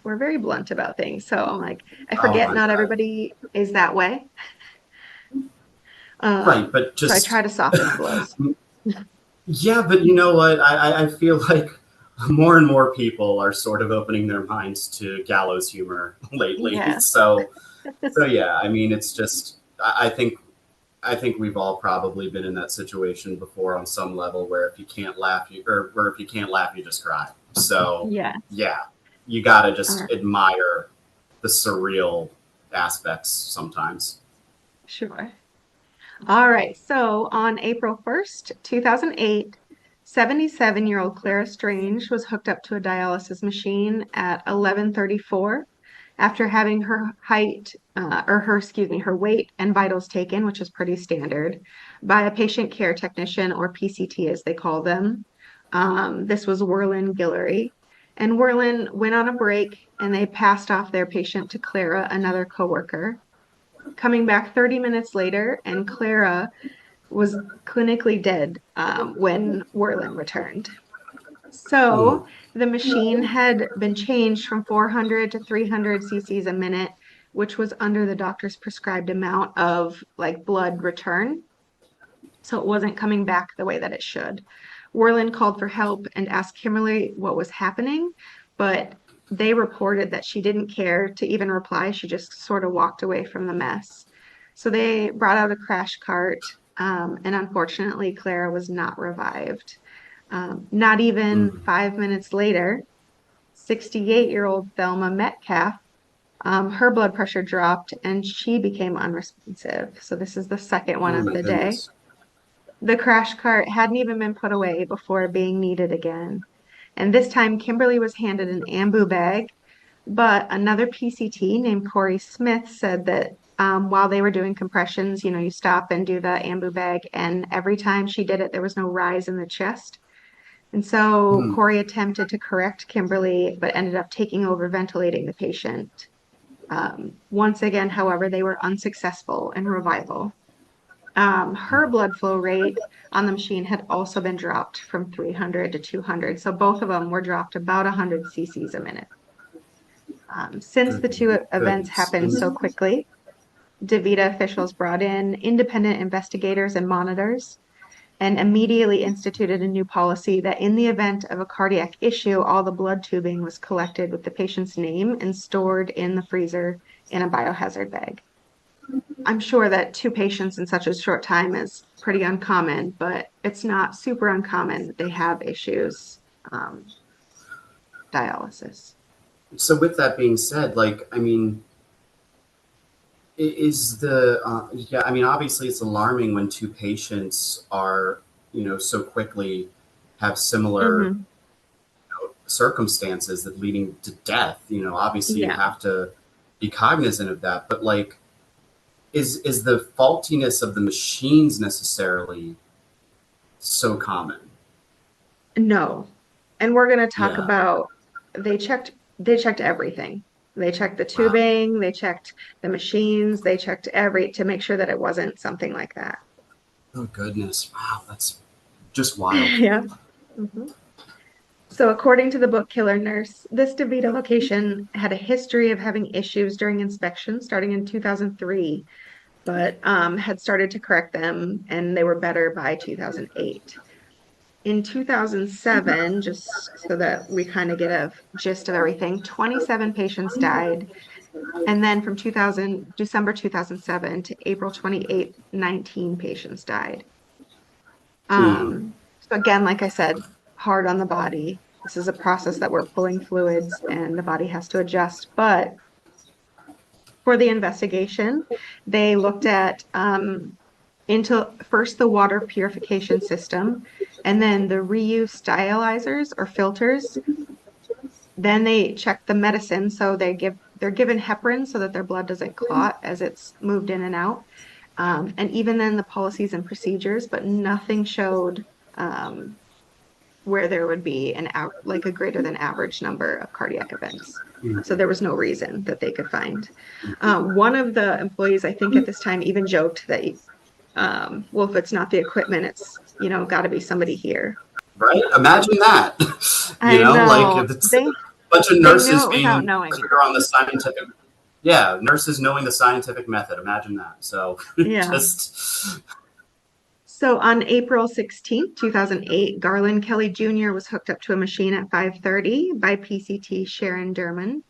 we're very blunt about things. So I'm like, I Oh forget my not God. everybody is that way. Right. But So I try just to soften the blows. yeah, but you know what? I feel like more and more people are sort of opening their minds to gallows humor lately. Yeah, So yeah, I mean, it's just I think we've all probably been in that situation before on some level where if you can't laugh, or if you can't laugh, you just cry. So yeah. yeah, you gotta All just right, admire the surreal aspects sometimes. sure. All right. So on April 1st, 2008, 77-year-old Clara Strange was hooked up to a dialysis machine at 11:34 after having her her weight and vitals taken, which is pretty standard, by a patient care technician or PCT as they call them. This was Werlin Guillory. And Werlin went on a break and they passed off their patient to Clara, another coworker. Coming back 30 minutes later, and Clara was clinically dead when Werlin returned. Hmm. So the machine had been changed from 400 to 300 cc's a minute, which was under the doctor's prescribed amount of like blood return. So it wasn't coming back the way that it should. Werlin called for help and asked Kimberly what was happening, but they reported that she didn't care to even reply. She just sort of walked away from the mess. So they brought out a crash cart, and unfortunately, Clara was not revived. Not even Hmm. 5 minutes later, 68-year-old Thelma Metcalf, her blood pressure dropped and she became unresponsive. So this is the second one Oh of my the day. goodness. The crash cart hadn't even been put away before being needed again. And this time, Kimberly was handed an ambu bag, but another PCT named Corey Smith said that while they were doing compressions, you stop and do the ambu bag, and every time she did it, there was no rise in the chest. And so Hmm. Corey attempted to correct Kimberly, but ended up taking over ventilating the patient. Once again, however, they were unsuccessful in revival. Her blood flow rate on the machine had also been dropped from 300 to 200. So both of them were dropped about 100 cc's a minute. Since the two events Goodness. happened so quickly, DaVita officials brought in independent investigators and monitors and immediately instituted a new policy that in the event of a cardiac issue, all the blood tubing was collected with the patient's name and stored in the freezer in a biohazard bag. I'm sure that 2 patients in such a short time is pretty uncommon, but it's not super uncommon that they have issues, dialysis. So with that being said, like, I mean, is the yeah, I mean, obviously it's alarming when 2 patients are, so quickly have similar Mm-hmm. circumstances that leading to death. Obviously you Yeah. have to be cognizant of that, but like, is the faultiness of the machines necessarily so common? No. And we're going to talk Yeah. about they checked everything. They checked the Wow. tubing, they checked the machines, they checked to make sure that it wasn't something like that. Oh goodness. Wow. That's just wild. Yeah. Mhm. So according to the book Killer Nurse, this DaVita location had a history of having issues during inspection starting in 2003, but had started to correct them and they were better by 2008. In 2007, just so that we kind of get a gist of everything, 27 patients died. And then from December 2007 to April 28th, 19 patients died. Mm. So again, like I said, hard on the body. This is a process that we're pulling fluids and the body has to adjust. But for the investigation, they looked at into first the water purification system and then the reuse dialyzers or filters. Then they check the medicine. So they're given heparin so that their blood doesn't clot as it's moved in and out. And even then the policies and procedures, but nothing showed where there would be like a greater than average number of cardiac events. So there was no reason that they could find. One of the employees, I think at this time, even joked that, well, if it's not the equipment, it's, got to be somebody here. Right? Imagine that. I Like know if it's a they bunch of they knew nurses it without being knowing it. clear on the scientific. Yeah, nurses knowing the scientific method. Imagine that. So Yeah. just. So on April 16th, 2008, Garland Kelly Jr. was hooked up to a machine at 5:30 by PCT Sharon Derman.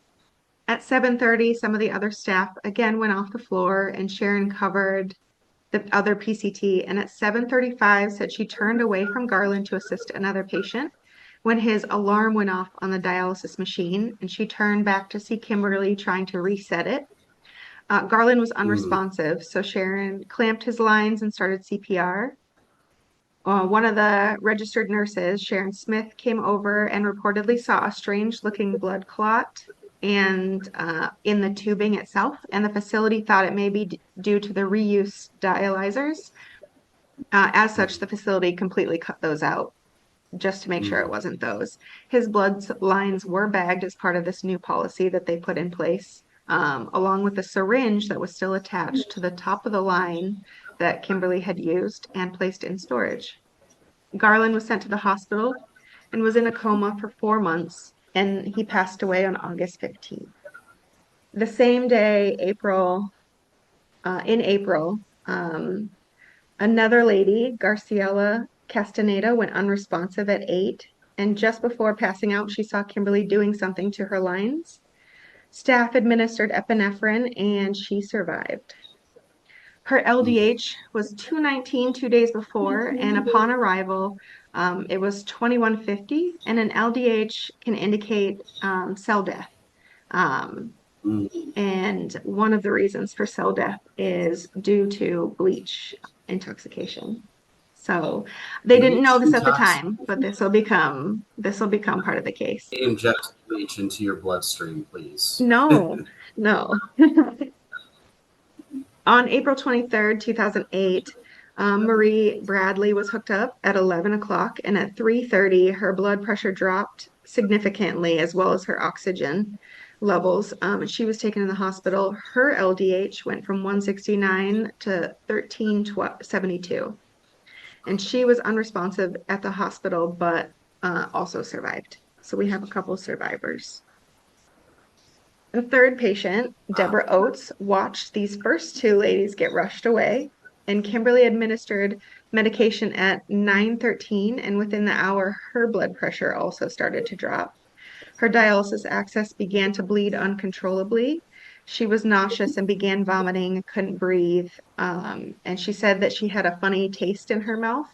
At 7:30, some of the other staff again went off the floor and Sharon covered the other PCT. And at 7:35 said she turned away from Garland to assist another patient when his alarm went off on the dialysis machine and she turned back to see Kimberly trying to reset it. Garland was Mm. unresponsive, so Sharon clamped his lines and started CPR. One of the registered nurses, Sharon Smith, came over and reportedly saw a strange looking blood clot and in the tubing itself, and the facility thought it may be due to the reuse dialyzers. As such, the facility completely cut those out just to make sure it Mm. wasn't those. His blood lines were bagged as part of this new policy that they put in place, along with the syringe that was still attached to the top of the line that Kimberly had used and placed in storage. Garland was sent to the hospital and was in a coma for 4 months, and he passed away on August 15th. The same day, in April, another lady, Garciela Castaneda, went unresponsive at 8, and just before passing out, she saw Kimberly doing something to her lines. Staff administered epinephrine, and she survived. Her Mm. LDH was 219 2 days before, and upon arrival, it was 2150, and an LDH can indicate cell death. Um, Mm. and one of the reasons for cell death is due to bleach intoxication. So they didn't know this at the Detox. time, but this will become part of the case. Inject bleach into your bloodstream, please. No, no. On April 23rd, 2008, Marie Bradley was hooked up at 11 o'clock, and at 3:30, her blood pressure dropped significantly, as well as her oxygen levels. And she was taken in the hospital. Her LDH went from 169 to 1372, and she was unresponsive at the hospital, but also survived. So we have a couple of survivors. The third patient, Deborah Oates, watched these first two ladies get rushed away, and Kimberly administered medication at 9:13, and within the hour, her blood pressure also started to drop. Her dialysis access began to bleed uncontrollably. She was nauseous and began vomiting, couldn't breathe, and she said that she had a funny taste in her mouth,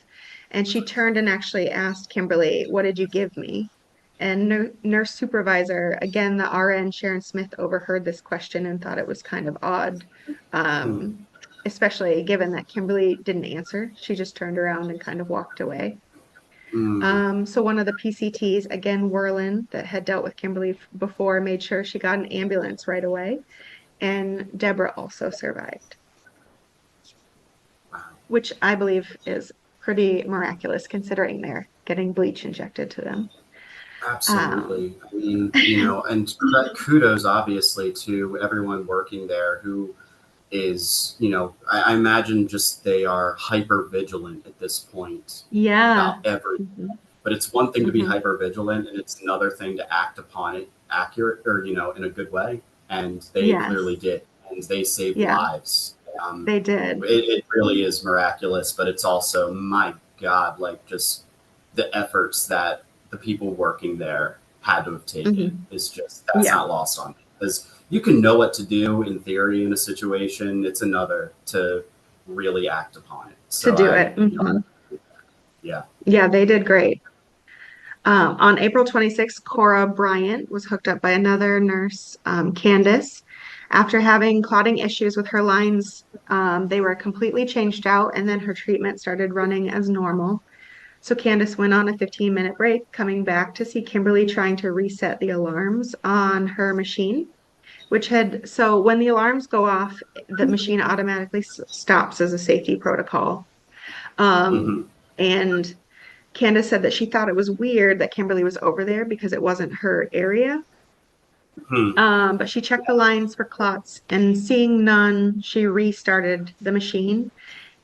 and she turned and actually asked Kimberly, "What did you give me?" And nurse supervisor, again, the RN Sharon Smith overheard this question and thought it was kind of odd, um, especially given that Kimberly didn't answer. She just turned around and kind of walked away. So one of the PCTs, again, Werlin, that had dealt with Kimberly before, made sure she got an ambulance right away. And Deborah also survived, which I believe is pretty miraculous considering they're getting bleach injected to them. Absolutely. I mean, and kudos obviously to everyone working there who is, I imagine just they are hyper vigilant at this point Yeah. about everything. Mhm. But it's one thing to be Mhm. hyper vigilant, and it's another thing to act upon it accurate or in a good way. And they Yes. clearly did, and they saved Yeah. lives. They did. It really is miraculous, but it's also, my God, like just the efforts that the people working there had to have taken is just, that's Yeah. not lost on me. Because you can know what to do in theory in a situation. It's another to really act upon it. To So do it. yeah. Yeah, they did great. On April 26th, Cora Bryant was hooked up by another nurse, Candace. After having clotting issues with her lines, they were completely changed out, and then her treatment started running as normal. So Candace went on a 15-minute break, coming back to see Kimberly trying to reset the alarms on her machine, so when the alarms go off, the machine automatically stops as a safety protocol. And Candace said that she thought it was weird that Kimberly was over there because it wasn't her area. But she checked the lines for clots, and seeing none, she restarted the machine.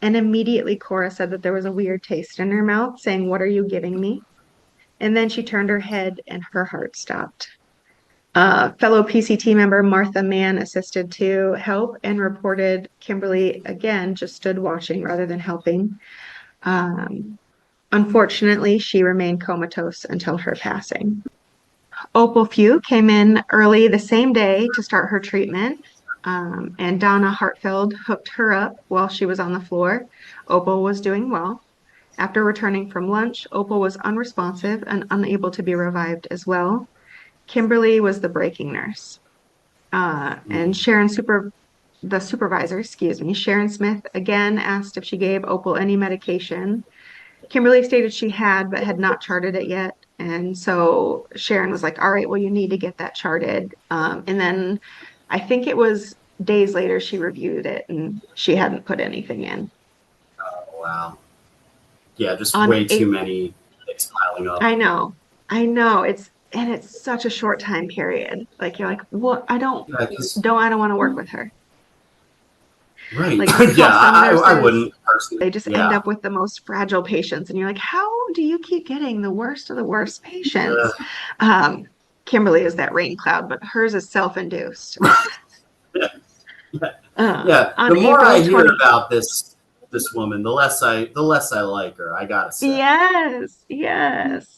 And immediately Cora said that there was a weird taste in her mouth, saying, "What are you giving me?" And then she turned her head and her heart stopped. Fellow PCT member Martha Mann assisted to help and reported Kimberly, again, just stood watching rather than helping. Unfortunately, she remained comatose until her passing. Opal Few came in early the same day to start her treatment, and Donna Hartfeld hooked her up while she was on the floor. Opal was doing well. After returning from lunch, Opal was unresponsive and unable to be revived as well. Kimberly was the breaking nurse. And the supervisor, Sharon Smith, again asked if she gave Opal any medication. Kimberly stated she had, but had not charted it yet. And so Sharon was like, "All right, well, you need to get that charted." And then I think it was days later she reviewed it and she hadn't put anything in. Oh, wow. Yeah, just way too many things piling up. I know. It's such a short time period. Like you're like, well, I don't want to work with her. Right. Like yeah, I wouldn't personally. They just end up with the most fragile patients, and you're like, how do you keep getting the worst of the worst patients? Kimberly is that rain cloud, but hers is self-induced. Yeah. The more I hear about this woman, the less I like her. I gotta say. Yes.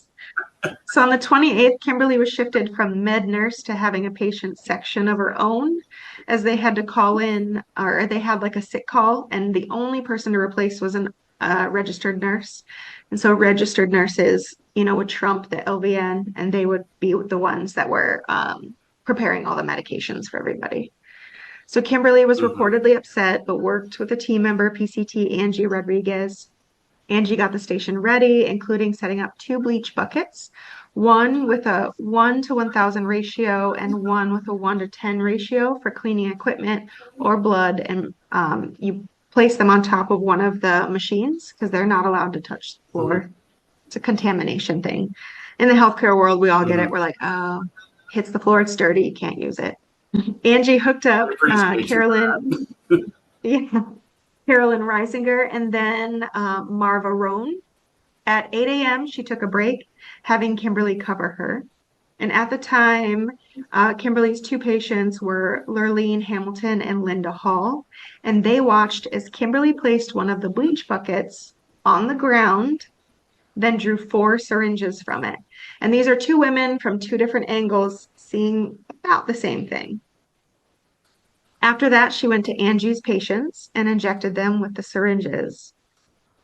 So on the 28th, Kimberly was shifted from med nurse to having a patient section of her own, as they had to call in, or they had like a sick call, and the only person to replace was a registered nurse. And so registered nurses, would trump the LVN, and they would be the ones that were preparing all the medications for everybody. So Kimberly was reportedly upset, but worked with a team member, PCT Angie Rodriguez. Angie got the station ready, including setting up 2 bleach buckets, one with a 1 to 1,000 ratio and one with a 1 to 10 ratio for cleaning equipment or blood. And you place them on top of one of the machines because they're not allowed to touch the floor. It's a contamination thing. In the healthcare world, we all get it. We're like, oh, hits the floor, it's dirty, you can't use it. Angie hooked up Carolyn, yeah, Carolyn Reisinger, and then Marva Roan. At 8 a.m., she took a break, having Kimberly cover her. And at the time, Kimberly's 2 patients were Lurleen Hamilton and Linda Hall. And they watched as Kimberly placed one of the bleach buckets on the ground, then drew 4 syringes from it. And these are 2 women from 2 different angles seeing about the same thing. After that, she went to Angie's patients and injected them with the syringes.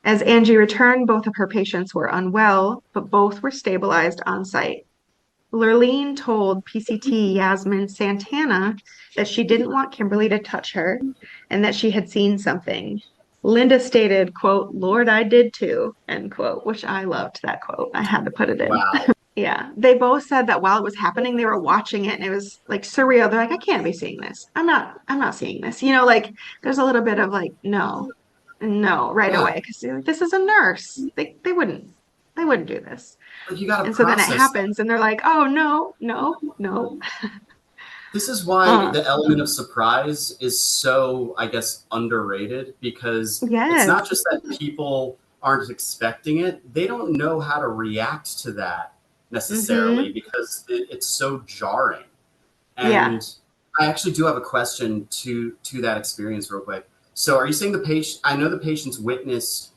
As Angie returned, both of her patients were unwell, but both were stabilized on site. Lurleen told PCT Yasmin Santana that she didn't want Kimberly to touch her and that she had seen something. Linda stated, quote, "Lord, I did too," end quote, which I loved that quote. I had to put it in. Wow. Yeah, they both said that while it was happening, they were watching it and it was like surreal. They're like, I can't be seeing this. I'm not seeing this. Like there's a little bit of like, no, right Yeah. away. Because this is a nurse. They wouldn't do this. But you got to And so then it process happens and they're like, oh no. This is why the element of surprise is so, I guess, underrated, because it's Yes. not just that people aren't expecting it. They don't know how to react to that necessarily because it's so jarring. And Yeah. I actually do have a question to that experience real quick. So are you saying I know the patients witnessed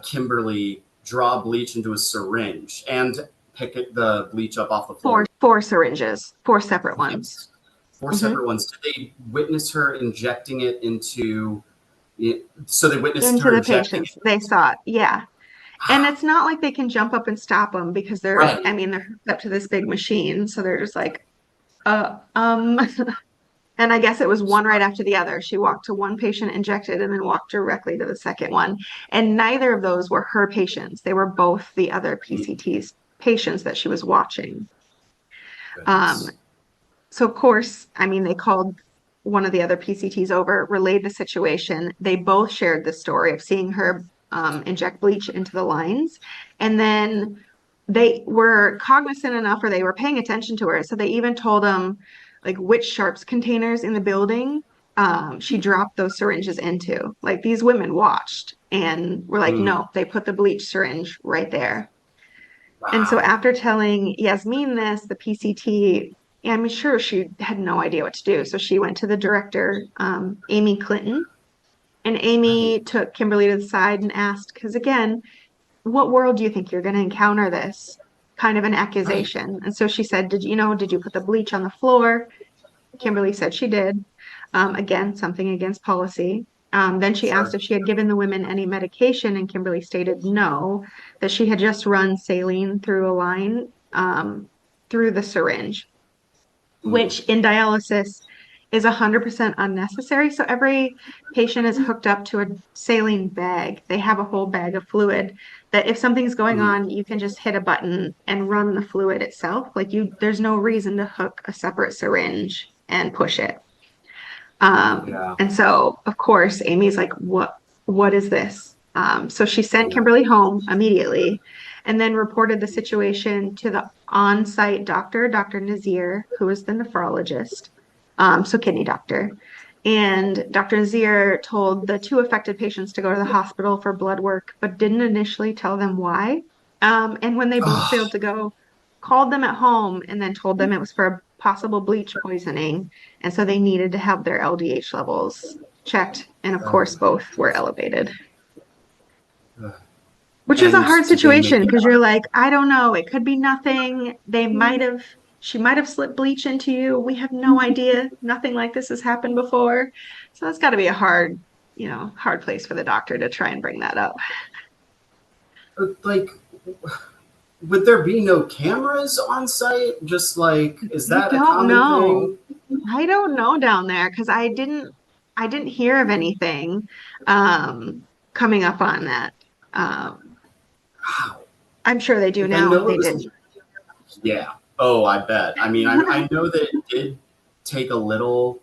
Kimberly draw bleach into a syringe and pick the bleach up off the floor? Four syringes, 4 separate ones. 4 separate ones. Did they witness her injecting it into? So they witnessed Into her the injecting patients. They saw it. Yeah. And it's not like they can jump up and stop them because they're, Right. I mean, they're hooked up to this big machine. So they're just like, and I guess it was one right after the other. She walked to one patient, injected, and then walked directly to the second one. And neither of those were her patients. They were both the other PCT's patients that she was watching. Goodness. So of course, I mean, they called one of the other PCTs over, relayed the situation. They both shared the story of seeing her inject bleach into the lines. And then they were cognizant enough, or they were paying attention to her. So they even told them like which sharps containers in the building she dropped those syringes into. Like these women watched and were like, no, they put the bleach syringe right there. Wow. And so after telling Yasmin this, the PCT, I'm sure she had no idea what to do. So she went to the director, Amy Clinton, and Amy took Kimberly to the side and asked, because again, what world do you think you're going to encounter this kind of an accusation? And so she said, did you put the bleach on the floor? Kimberly said she did. Again, something against policy. Then she asked if she had given the women any medication, and Kimberly stated no, that she had just run saline through a line through the syringe, which in dialysis is 100% unnecessary. So every patient is hooked up to a saline bag. They have a whole bag of fluid that if something's going on, you can just hit a button and run the fluid itself. There's no reason to hook a separate syringe and push it. And so, of course, Amy's like, what is this? So she sent Kimberly home immediately and then reported the situation to the on-site doctor, Dr. Nazir, who was the nephrologist, so kidney doctor. And Dr. Nazir told the 2 affected patients to go to the hospital for blood work, but didn't initially tell them why. And when they both failed to go, called them at home and then told them it was for a possible bleach poisoning. And so they needed to have their LDH levels checked. And of course, both were elevated. Which is a hard situation because you're like, I don't know, it could be nothing. She might have slipped bleach into you. We have no idea. Nothing like this has happened before. So that's got to be a hard place for the doctor to try and bring that up. Like, would there be no cameras on site? Just like, is that a common thing? I don't know down there because I didn't hear of anything coming up on that. Um, Wow. I'm sure they do Like, I now. know They it was, didn't. yeah. Oh, I bet. I mean, I know that it did take a little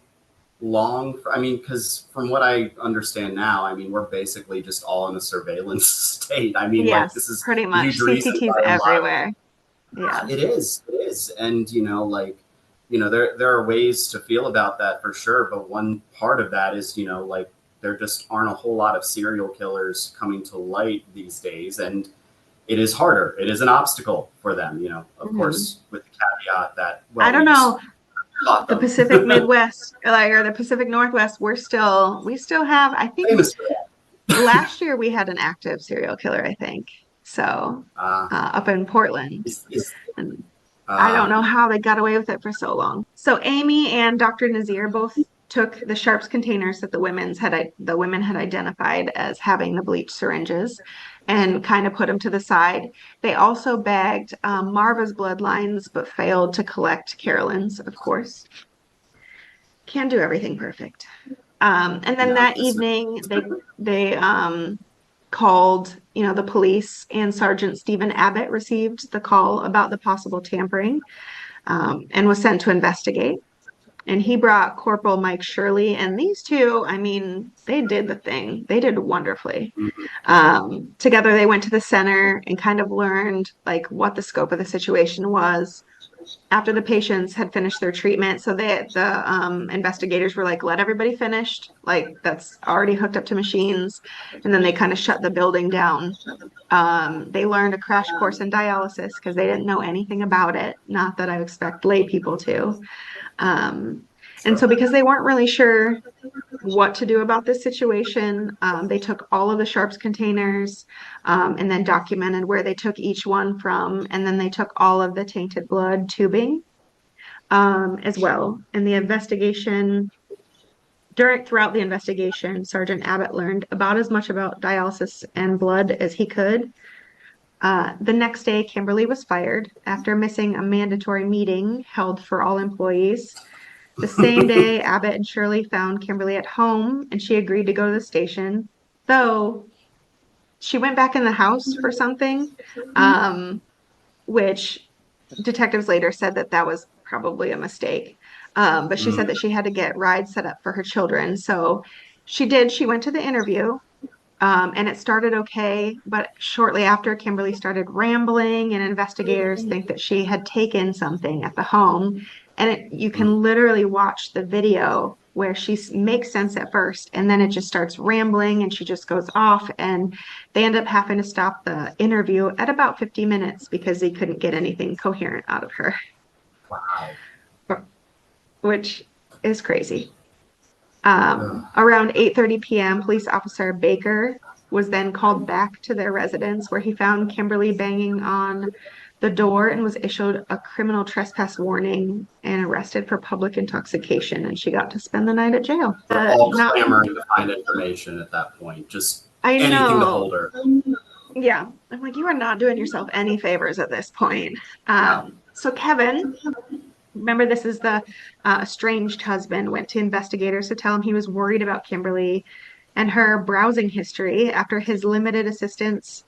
long. I mean, because from what I understand now, I mean, we're basically just all in a surveillance state. I mean, like, this Yes, is pretty a much. huge reason CCTV's why a lot of everywhere. Yeah. it is. It is. And, like, there are ways to feel about that for sure. But one part of that is, like, there just aren't a whole lot of serial killers coming to light these days. And it is harder. It is an obstacle for them, of Mhm. course, with the caveat that, I well, don't we just know. caught The them. Pacific Midwest, like, or the Pacific Northwest, we still have, I think Famous for that. last year we had an active serial killer, I think. So, Uh, up in Portland. is, And I don't uh, know how they got away with it for so long. So Amy and Dr. Nazir both took the sharps containers that the women had identified as having the bleach syringes and kind of put them to the side. They also bagged Marva's bloodlines, but failed to collect Carolyn's, of course. Can't do everything perfect. And then no, that this is, evening, they called, the police, and Sergeant Stephen Abbott received the call about the possible tampering, and was sent to investigate. And he brought Corporal Mike Shirley, and these two, I mean, they did the thing. They did wonderfully. Together, they went to the center and kind of learned like what the scope of the situation was after the patients had finished their treatment. So the investigators were like, let everybody finish. Like that's already hooked up to machines. And then they kind of shut the building down. They learned a crash course in dialysis because they didn't know anything about it. Not that I expect lay people to. Um, and so because they weren't really sure what to do about this situation. They took all of the sharps containers, and then documented where they took each one from, and then they took all of the tainted blood tubing as well. And the investigation, throughout the investigation, Sergeant Abbott learned about as much about dialysis and blood as he could. The next day, Kimberly was fired after missing a mandatory meeting held for all employees. The same day, Abbott and Shirley found Kimberly at home, and she agreed to go to the station, though she went back in the house for something, um, which detectives later said that that was probably a mistake. But she said mm, that she had to get rides set up for her children. So she did. She went to the interview, and it started okay. But shortly after, Kimberly started rambling, and investigators think that she had taken something at the home. And you mm, can literally watch the video where she makes sense at first, and then it just starts rambling, and she just goes off. And they end up having to stop the interview at about 50 minutes because they couldn't get anything coherent out of her, wow. which is crazy. Ugh. Around 8:30 p.m., police officer Baker was then called back to their residence where he found Kimberly banging on the door and was issued a criminal trespass warning and arrested for public intoxication. And she got to spend the night at jail. We're all Not, clamoring to find information at that point. Just I anything to know. hold her. Yeah. I'm like, you are not doing yourself any favors at this point. No. So Kevin, remember this is the estranged husband, went to investigators to tell him he was worried about Kimberly and her browsing history. After his limited assistance,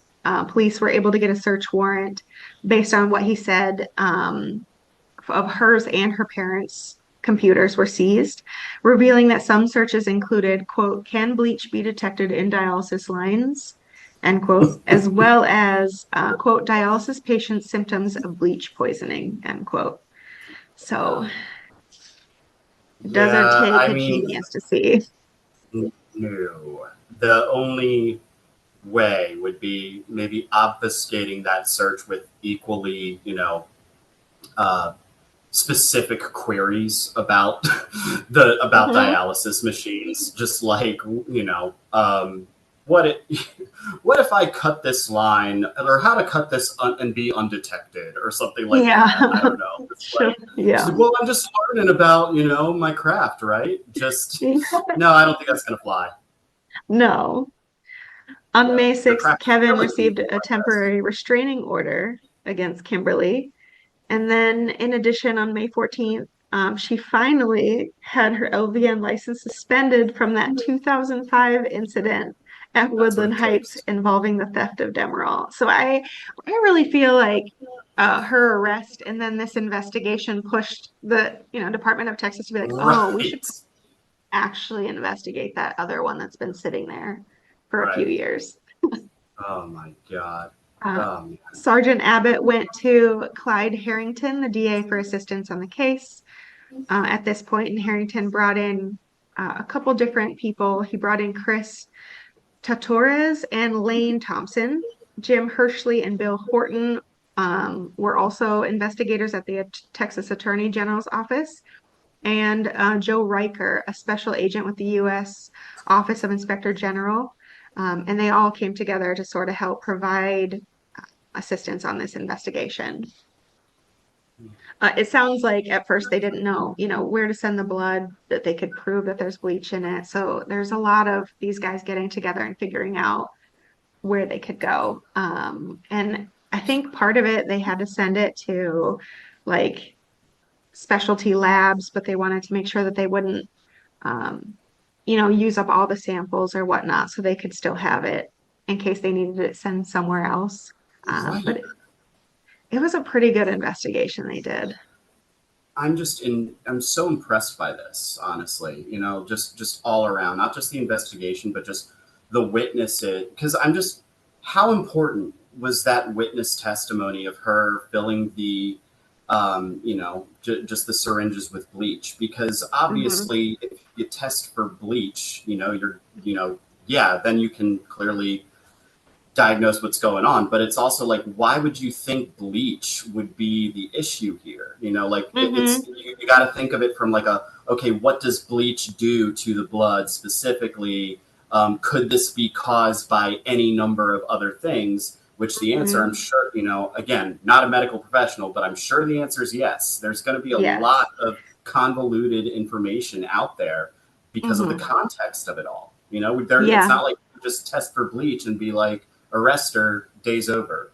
police were able to get a search warrant based on what he said, of hers and her parents' computers were seized, revealing that some searches included, quote, can bleach be detected in dialysis lines, end quote, as well as, quote, dialysis patients' symptoms of bleach poisoning, end quote. So it doesn't Yeah, take I a mean, genius to see. no. The only way would be maybe obfuscating that search with equally, uh, specific queries about about Mhm. dialysis machines. Just like, what it, what if I cut this line, or how to cut this and be undetected, or something like Yeah, that. I don't know. sure. Yeah. Well, I'm just learning about my craft, right? Just no, I don't think that's gonna fly. No. On May The 6th, Kevin practicality received is a what best. temporary restraining order against Kimberly. And then, in addition, on May 14th, she finally had her LVN license suspended from that 2005 incident at That's what Woodland it Heights takes. involving the theft of Demerol. So I really feel like her arrest and then this investigation pushed the, Department of Texas to be like, oh, we should Right. actually investigate that other one that's been sitting there for a few Right. years. Oh my God. Uh, Oh man. Sergeant Abbott went to Clyde Harrington, the DA, for assistance on the case. At this point, and Harrington brought in a couple different people. He brought in Chris Tatores and Lane Thompson. Jim Hershey and Bill Horton were also investigators at the Texas Attorney General's office. And Joe Riker, a special agent with the U.S. Office of Inspector General. And they all came together to sort of help provide assistance on this investigation. It sounds like at first they didn't know, where to send the blood, that they could prove that there's bleach in it. So there's a lot of these guys getting together and figuring out where they could go. And I think part of it, they had to send it to like specialty labs, but they wanted to make sure that they wouldn't, um, use up all the samples or whatnot, so they could still have it in case they needed it sent somewhere else. But Right. it was a pretty good investigation they did. I'm so impressed by this, honestly, just all around, not just the investigation, but just the witness it, because how important was that witness testimony of her filling the, just the syringes with bleach? Because Hmm. obviously, if you test for bleach, yeah, then you can clearly diagnose what's going on, but it's also like, why would you think bleach would be the issue here? Like Hmm. you got to think of it from like okay, what does bleach do to the blood specifically? Could this be caused by any number of other things? Which the answer, I'm Hmm. sure, again, not a medical professional, but I'm sure the answer is yes. There's going to be a Yes. lot of convoluted information out there because of the Hmm. context of it all. It's Yeah. not like you just test for bleach and be like, arrest her, day's over.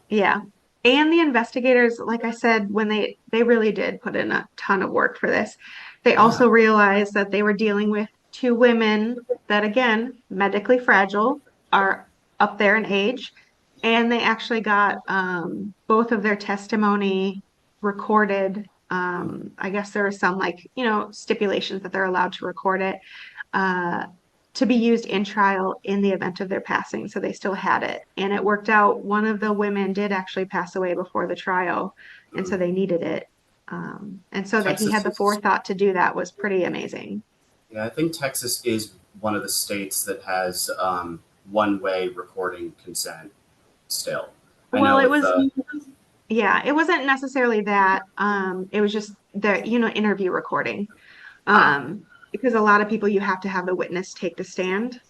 Yeah. And the investigators, like I said, when they really did put in a ton of work for this. They Yeah. also realized that they were dealing with two women that, again, medically fragile, are up there in age, and they actually got both of their testimony recorded. I guess there are some like, stipulations that they're allowed to record it. Uh, to be used in trial in the event of their passing. So they still had it. And it worked out. One of the women did actually pass away before the trial. And so Mm. they needed it. And so that he had Texas the is, forethought to do that was pretty amazing. yeah, I think Texas is one of the states that has one-way recording consent still. I Well, know it with was, yeah, it wasn't necessarily that. It was just the, interview recording. ah, Because a lot of people, you have to have the witness take the stand.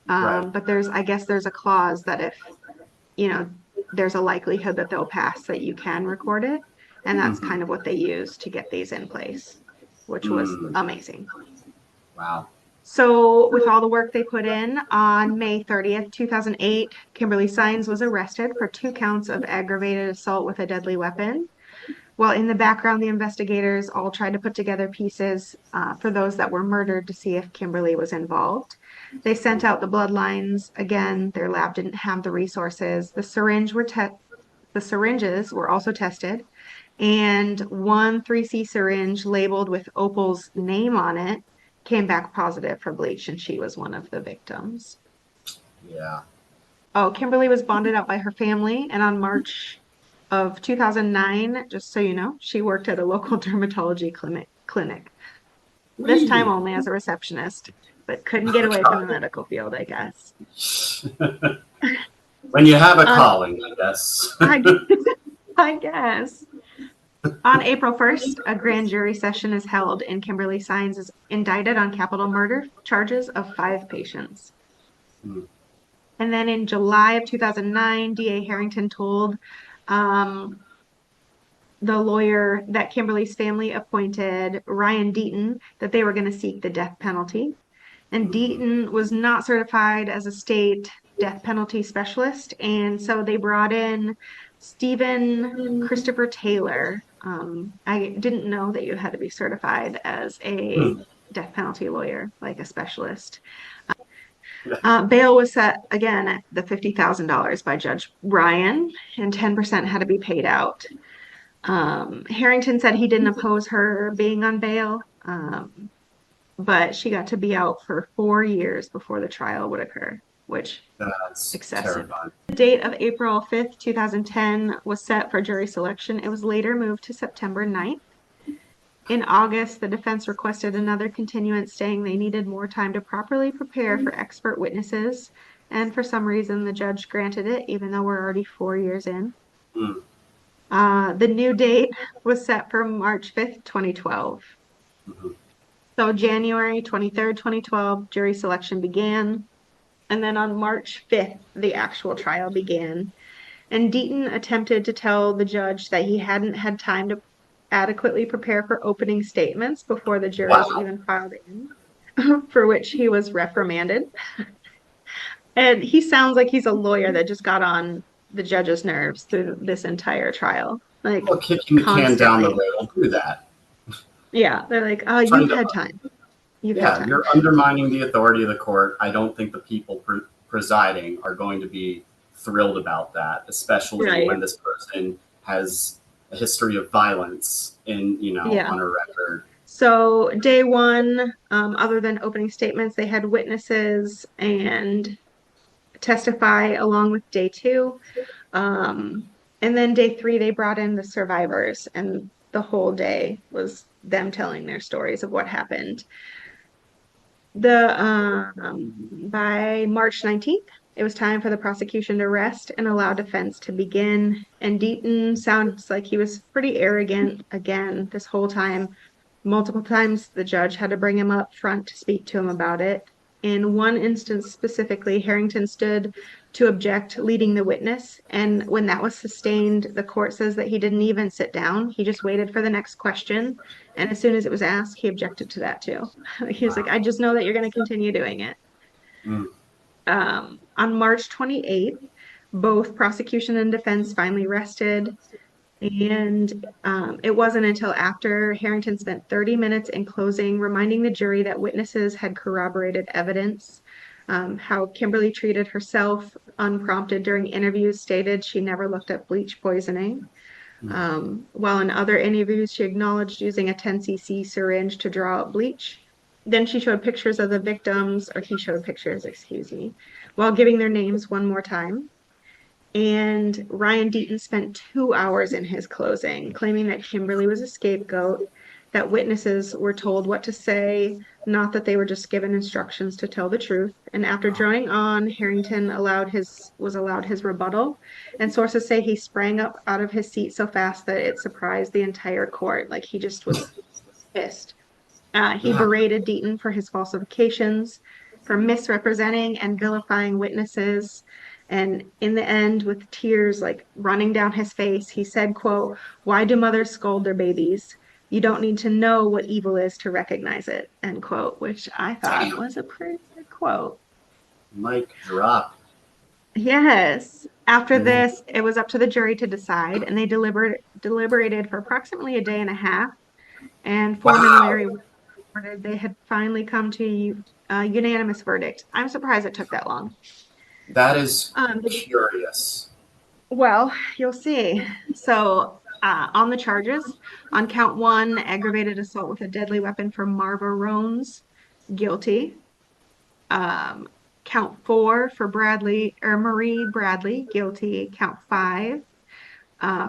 right. But I guess there's a clause that if you know, there's a likelihood that they'll pass that you can record it. And that's Hmm. kind of what they use to get these in place, which was Mm. amazing. Wow. So, with all the work they put in, on May 30th, 2008, Kimberly Saenz was arrested for 2 counts of aggravated assault with a deadly weapon. While in the background, the investigators all tried to put together pieces for those that were murdered to see if Kimberly was involved. They sent out the bloodlines. Again, their lab didn't have the resources. The syringes were also tested, and one 3C syringe labeled with Opal's name on it came back positive for bleach, and she was one of the victims. Yeah. Oh, Kimberly was bonded out by her family, and on March of 2009, just so you know, she worked at a local dermatology clinic. This time Whee! only as a receptionist, but couldn't get away from the Okay. medical field, I guess. When you have a On calling, I guess. I, I guess. On April 1st, a grand jury session is held, and Kimberly Saenz is indicted on capital murder charges of 5 patients. Mm. And then in July of 2009, DA Harrington told um, the lawyer that Kimberly's family appointed, Ryan Deaton, that they were going to seek the death penalty. And Mhm. Deaton was not certified as a state death penalty specialist. And so they brought in Stephen Christopher Taylor. I didn't know that you had to be certified as a Hmm. death penalty lawyer, like a specialist. Bail was set again at the $50,000 by Judge Ryan, and 10% had to be paid out. Harrington said he didn't oppose her being on bail, but she got to be out for 4 years before the trial would occur, which That's excessive. terrifying. The date of April 5th, 2010 was set for jury selection. It was later moved to September 9th. In August, the defense requested another continuance, saying they needed more time to properly prepare for expert witnesses, and for some reason the judge granted it, even though we're already 4 years in. Mm. The new date was set for March 5th, 2012. Mhm. So January 23rd, 2012, jury selection began. And then on March 5th, the actual trial began. And Deaton attempted to tell the judge that he hadn't had time to adequately prepare for opening statements before the jurors Wow. even filed in, for which he was reprimanded. And he sounds like he's a lawyer that just got on the judge's nerves through this entire trial, like Well, kicking the can down the constantly. road will do that. Yeah, they're like, oh, Trying you've to, had time. You've had yeah, time. you're undermining the authority of the court. I don't think the people presiding are going to be thrilled about that, especially Right. when this person has a history of violence Yeah. on her record. So day one, other than opening statements, they had witnesses and testify along with day two. And then day three, they brought in the survivors, and the whole day was them telling their stories of what happened. By March 19th, it was time for the prosecution to rest and allow defense to begin. And Deaton sounds like he was pretty arrogant again this whole time. Multiple times the judge had to bring him up front to speak to him about it. In one instance specifically, Harrington stood to object, leading the witness. And when that was sustained, the court says that he didn't even sit down. He just waited for the next question. And as soon as it was asked, he objected to that too. He was like, I just know that you're going to continue doing it. Mm. On March 28th, both prosecution and defense finally rested. And it wasn't until after Harrington spent 30 minutes in closing, reminding the jury that witnesses had corroborated evidence. How Kimberly treated herself unprompted during interviews, stated she never looked at bleach poisoning. While in other interviews, she acknowledged using a 10 cc syringe to draw out bleach. Then she showed pictures of the victims, or he showed pictures, excuse me, while giving their names one more time. And Ryan Deaton spent 2 hours in his closing, claiming that Kimberly was a scapegoat, that witnesses were told what to say, not that they were just given instructions to tell the truth. And after drawing on, Harrington was allowed his rebuttal. And sources say he sprang up out of his seat so fast that it surprised the entire court. Like he just was pissed. He Yeah. berated Deaton for his falsifications, for misrepresenting and vilifying witnesses. And in the end, with tears like running down his face, he said, quote, "Why do mothers scold their babies? You don't need to know what evil is to recognize it," end quote, which I thought Damn. was a pretty good quote. Mic drop. Yes. After Mm. this, it was up to the jury to decide, and they deliberated for approximately a day and a half. And Foreman Wow. Larry reported they had finally come to a unanimous verdict. I'm surprised it took that long. That is Um, curious. well, you'll see. So, on the charges, on count one, aggravated assault with a deadly weapon for Marva Rones, guilty. Um, Count four for Marie Bradley, guilty. Count five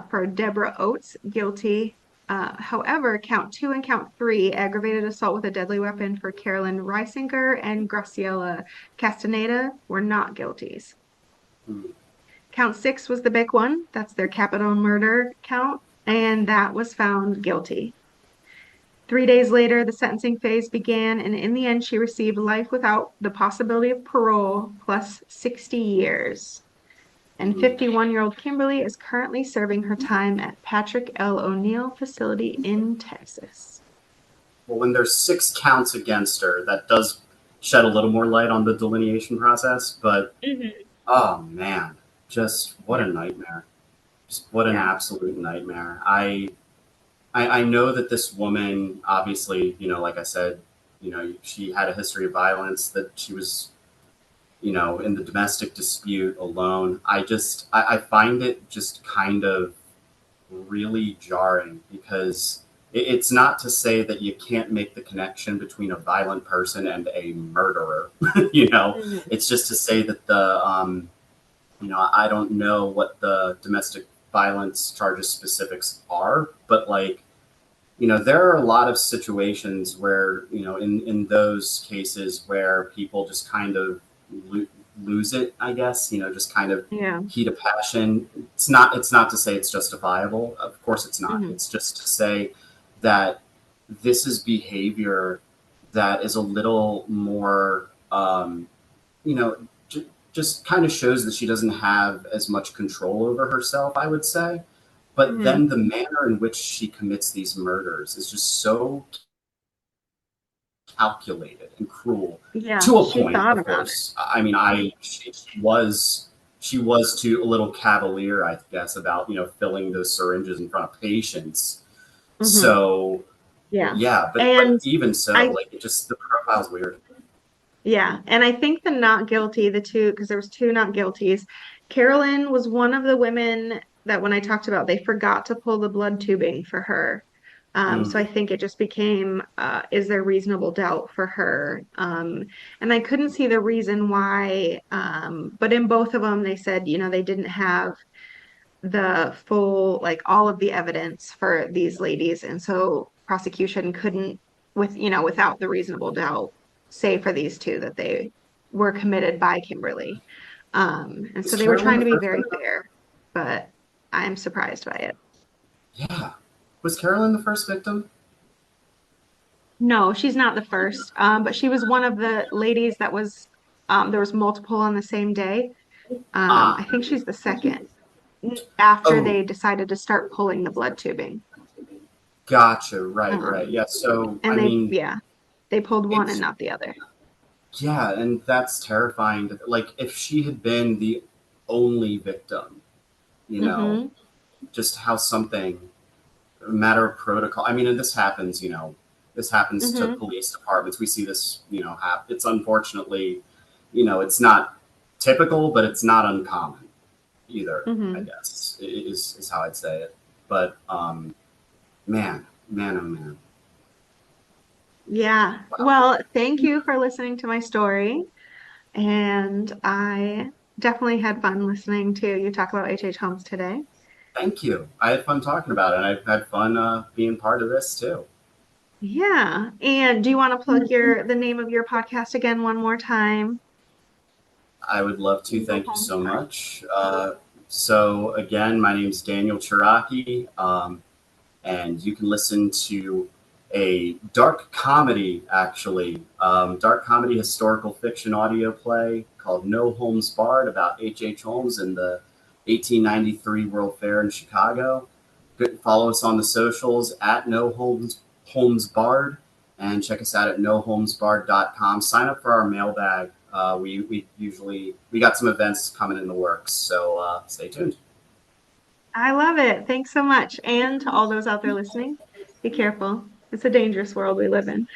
for Deborah Oates, guilty. However, count two and count three, aggravated assault with a deadly weapon for Carolyn Reisinger and Graciela Castaneda, were not guilties. Mm. Count six was the big one. That's their capital murder count, and that was found guilty. 3 days later, the sentencing phase began, and in the end, she received life without the possibility of parole plus 60 years. And 51-year-old Kimberly is currently serving her time at Patrick L. O'Neill facility in Texas. Well, when there's 6 counts against her, that does shed a little more light on the delineation process. But oh man, just what a nightmare! Just what an Yeah. absolute nightmare. I know that this woman, obviously, like I said, she had a history of violence. That she was in the domestic dispute alone. I find it just kind of really jarring because it's not to say that you can't make the connection between a violent person and a murderer. Mhm. It's just to say that I don't know what the domestic violence charges specifics are, but like, there are a lot of situations where, in those cases where people just kind of lo- lose it, I guess, just kind of Yeah. heat of passion. It's not to say it's justifiable. Of course it's not. Hmm. It's just to say that this is behavior that is a little more, you know, just kind of shows that she doesn't have as much control over herself, I would say. But Hmm. then the manner in which she commits these murders is just so calculated and cruel Yeah, to a she point, thought of about it. course. I mean, she was too a little cavalier, I guess, about filling those syringes in front of patients. Hmm. So Yeah. yeah, but And even so, I, like, it just the profile's weird. yeah, and I think the not guilty, the two, because there was two not guilties. Carolyn was one of the women that when I talked about, they forgot to pull the blood tubing for her. So I Mm. think it just became, is there reasonable doubt for her? And I couldn't see the reason why, but in both of them, they said, they didn't have the full, like all of the evidence for these ladies. And so prosecution couldn't, without the reasonable doubt, say for these two that they were committed by Kimberly. And Was so they were Carolyn trying the to be first very victim? fair, but I'm surprised by it. Yeah. Was Carolyn the first victim? No, she's not the first, but she was one of the ladies that was, there was multiple on the same day. I Ah. think she's the second after Oh, they decided to start pulling the blood tubing. gotcha. Right, right. Um, Yeah. So, and I mean, yeah, they pulled one and it's not the other. yeah, and that's terrifying. Like, if she had been the only victim, you know, Hmm. just how something, a matter of protocol. I mean, and this happens to Hmm. police departments. We see this, it's unfortunately, it's not typical, but it's not uncommon either, I Hmm. guess, is how I'd say it. But, man, man, oh man. Yeah. Wow. Well, thank you for listening to my story. And I definitely had fun listening to you talk about H. Holmes today. Thank you. I had fun talking about it, and I've had fun being part of this too. Yeah. And do you want to plug the name of your podcast again one more time? I would love to. No Thank you Holmes so Barred. much. So again, my name is Daniel Ciarrocchi, and you can listen to a dark comedy, actually, dark comedy historical fiction audio play called No Holmes Barred about H. Holmes and the 1893 World Fair in Chicago. Follow us on the socials at Holmes Barred, and check us out at noholmesbarred.com. Sign up for our mailbag. We got some events coming in the works, so stay tuned. I love it. Thanks so much. And to all those out there listening, be careful. It's a dangerous world we live in.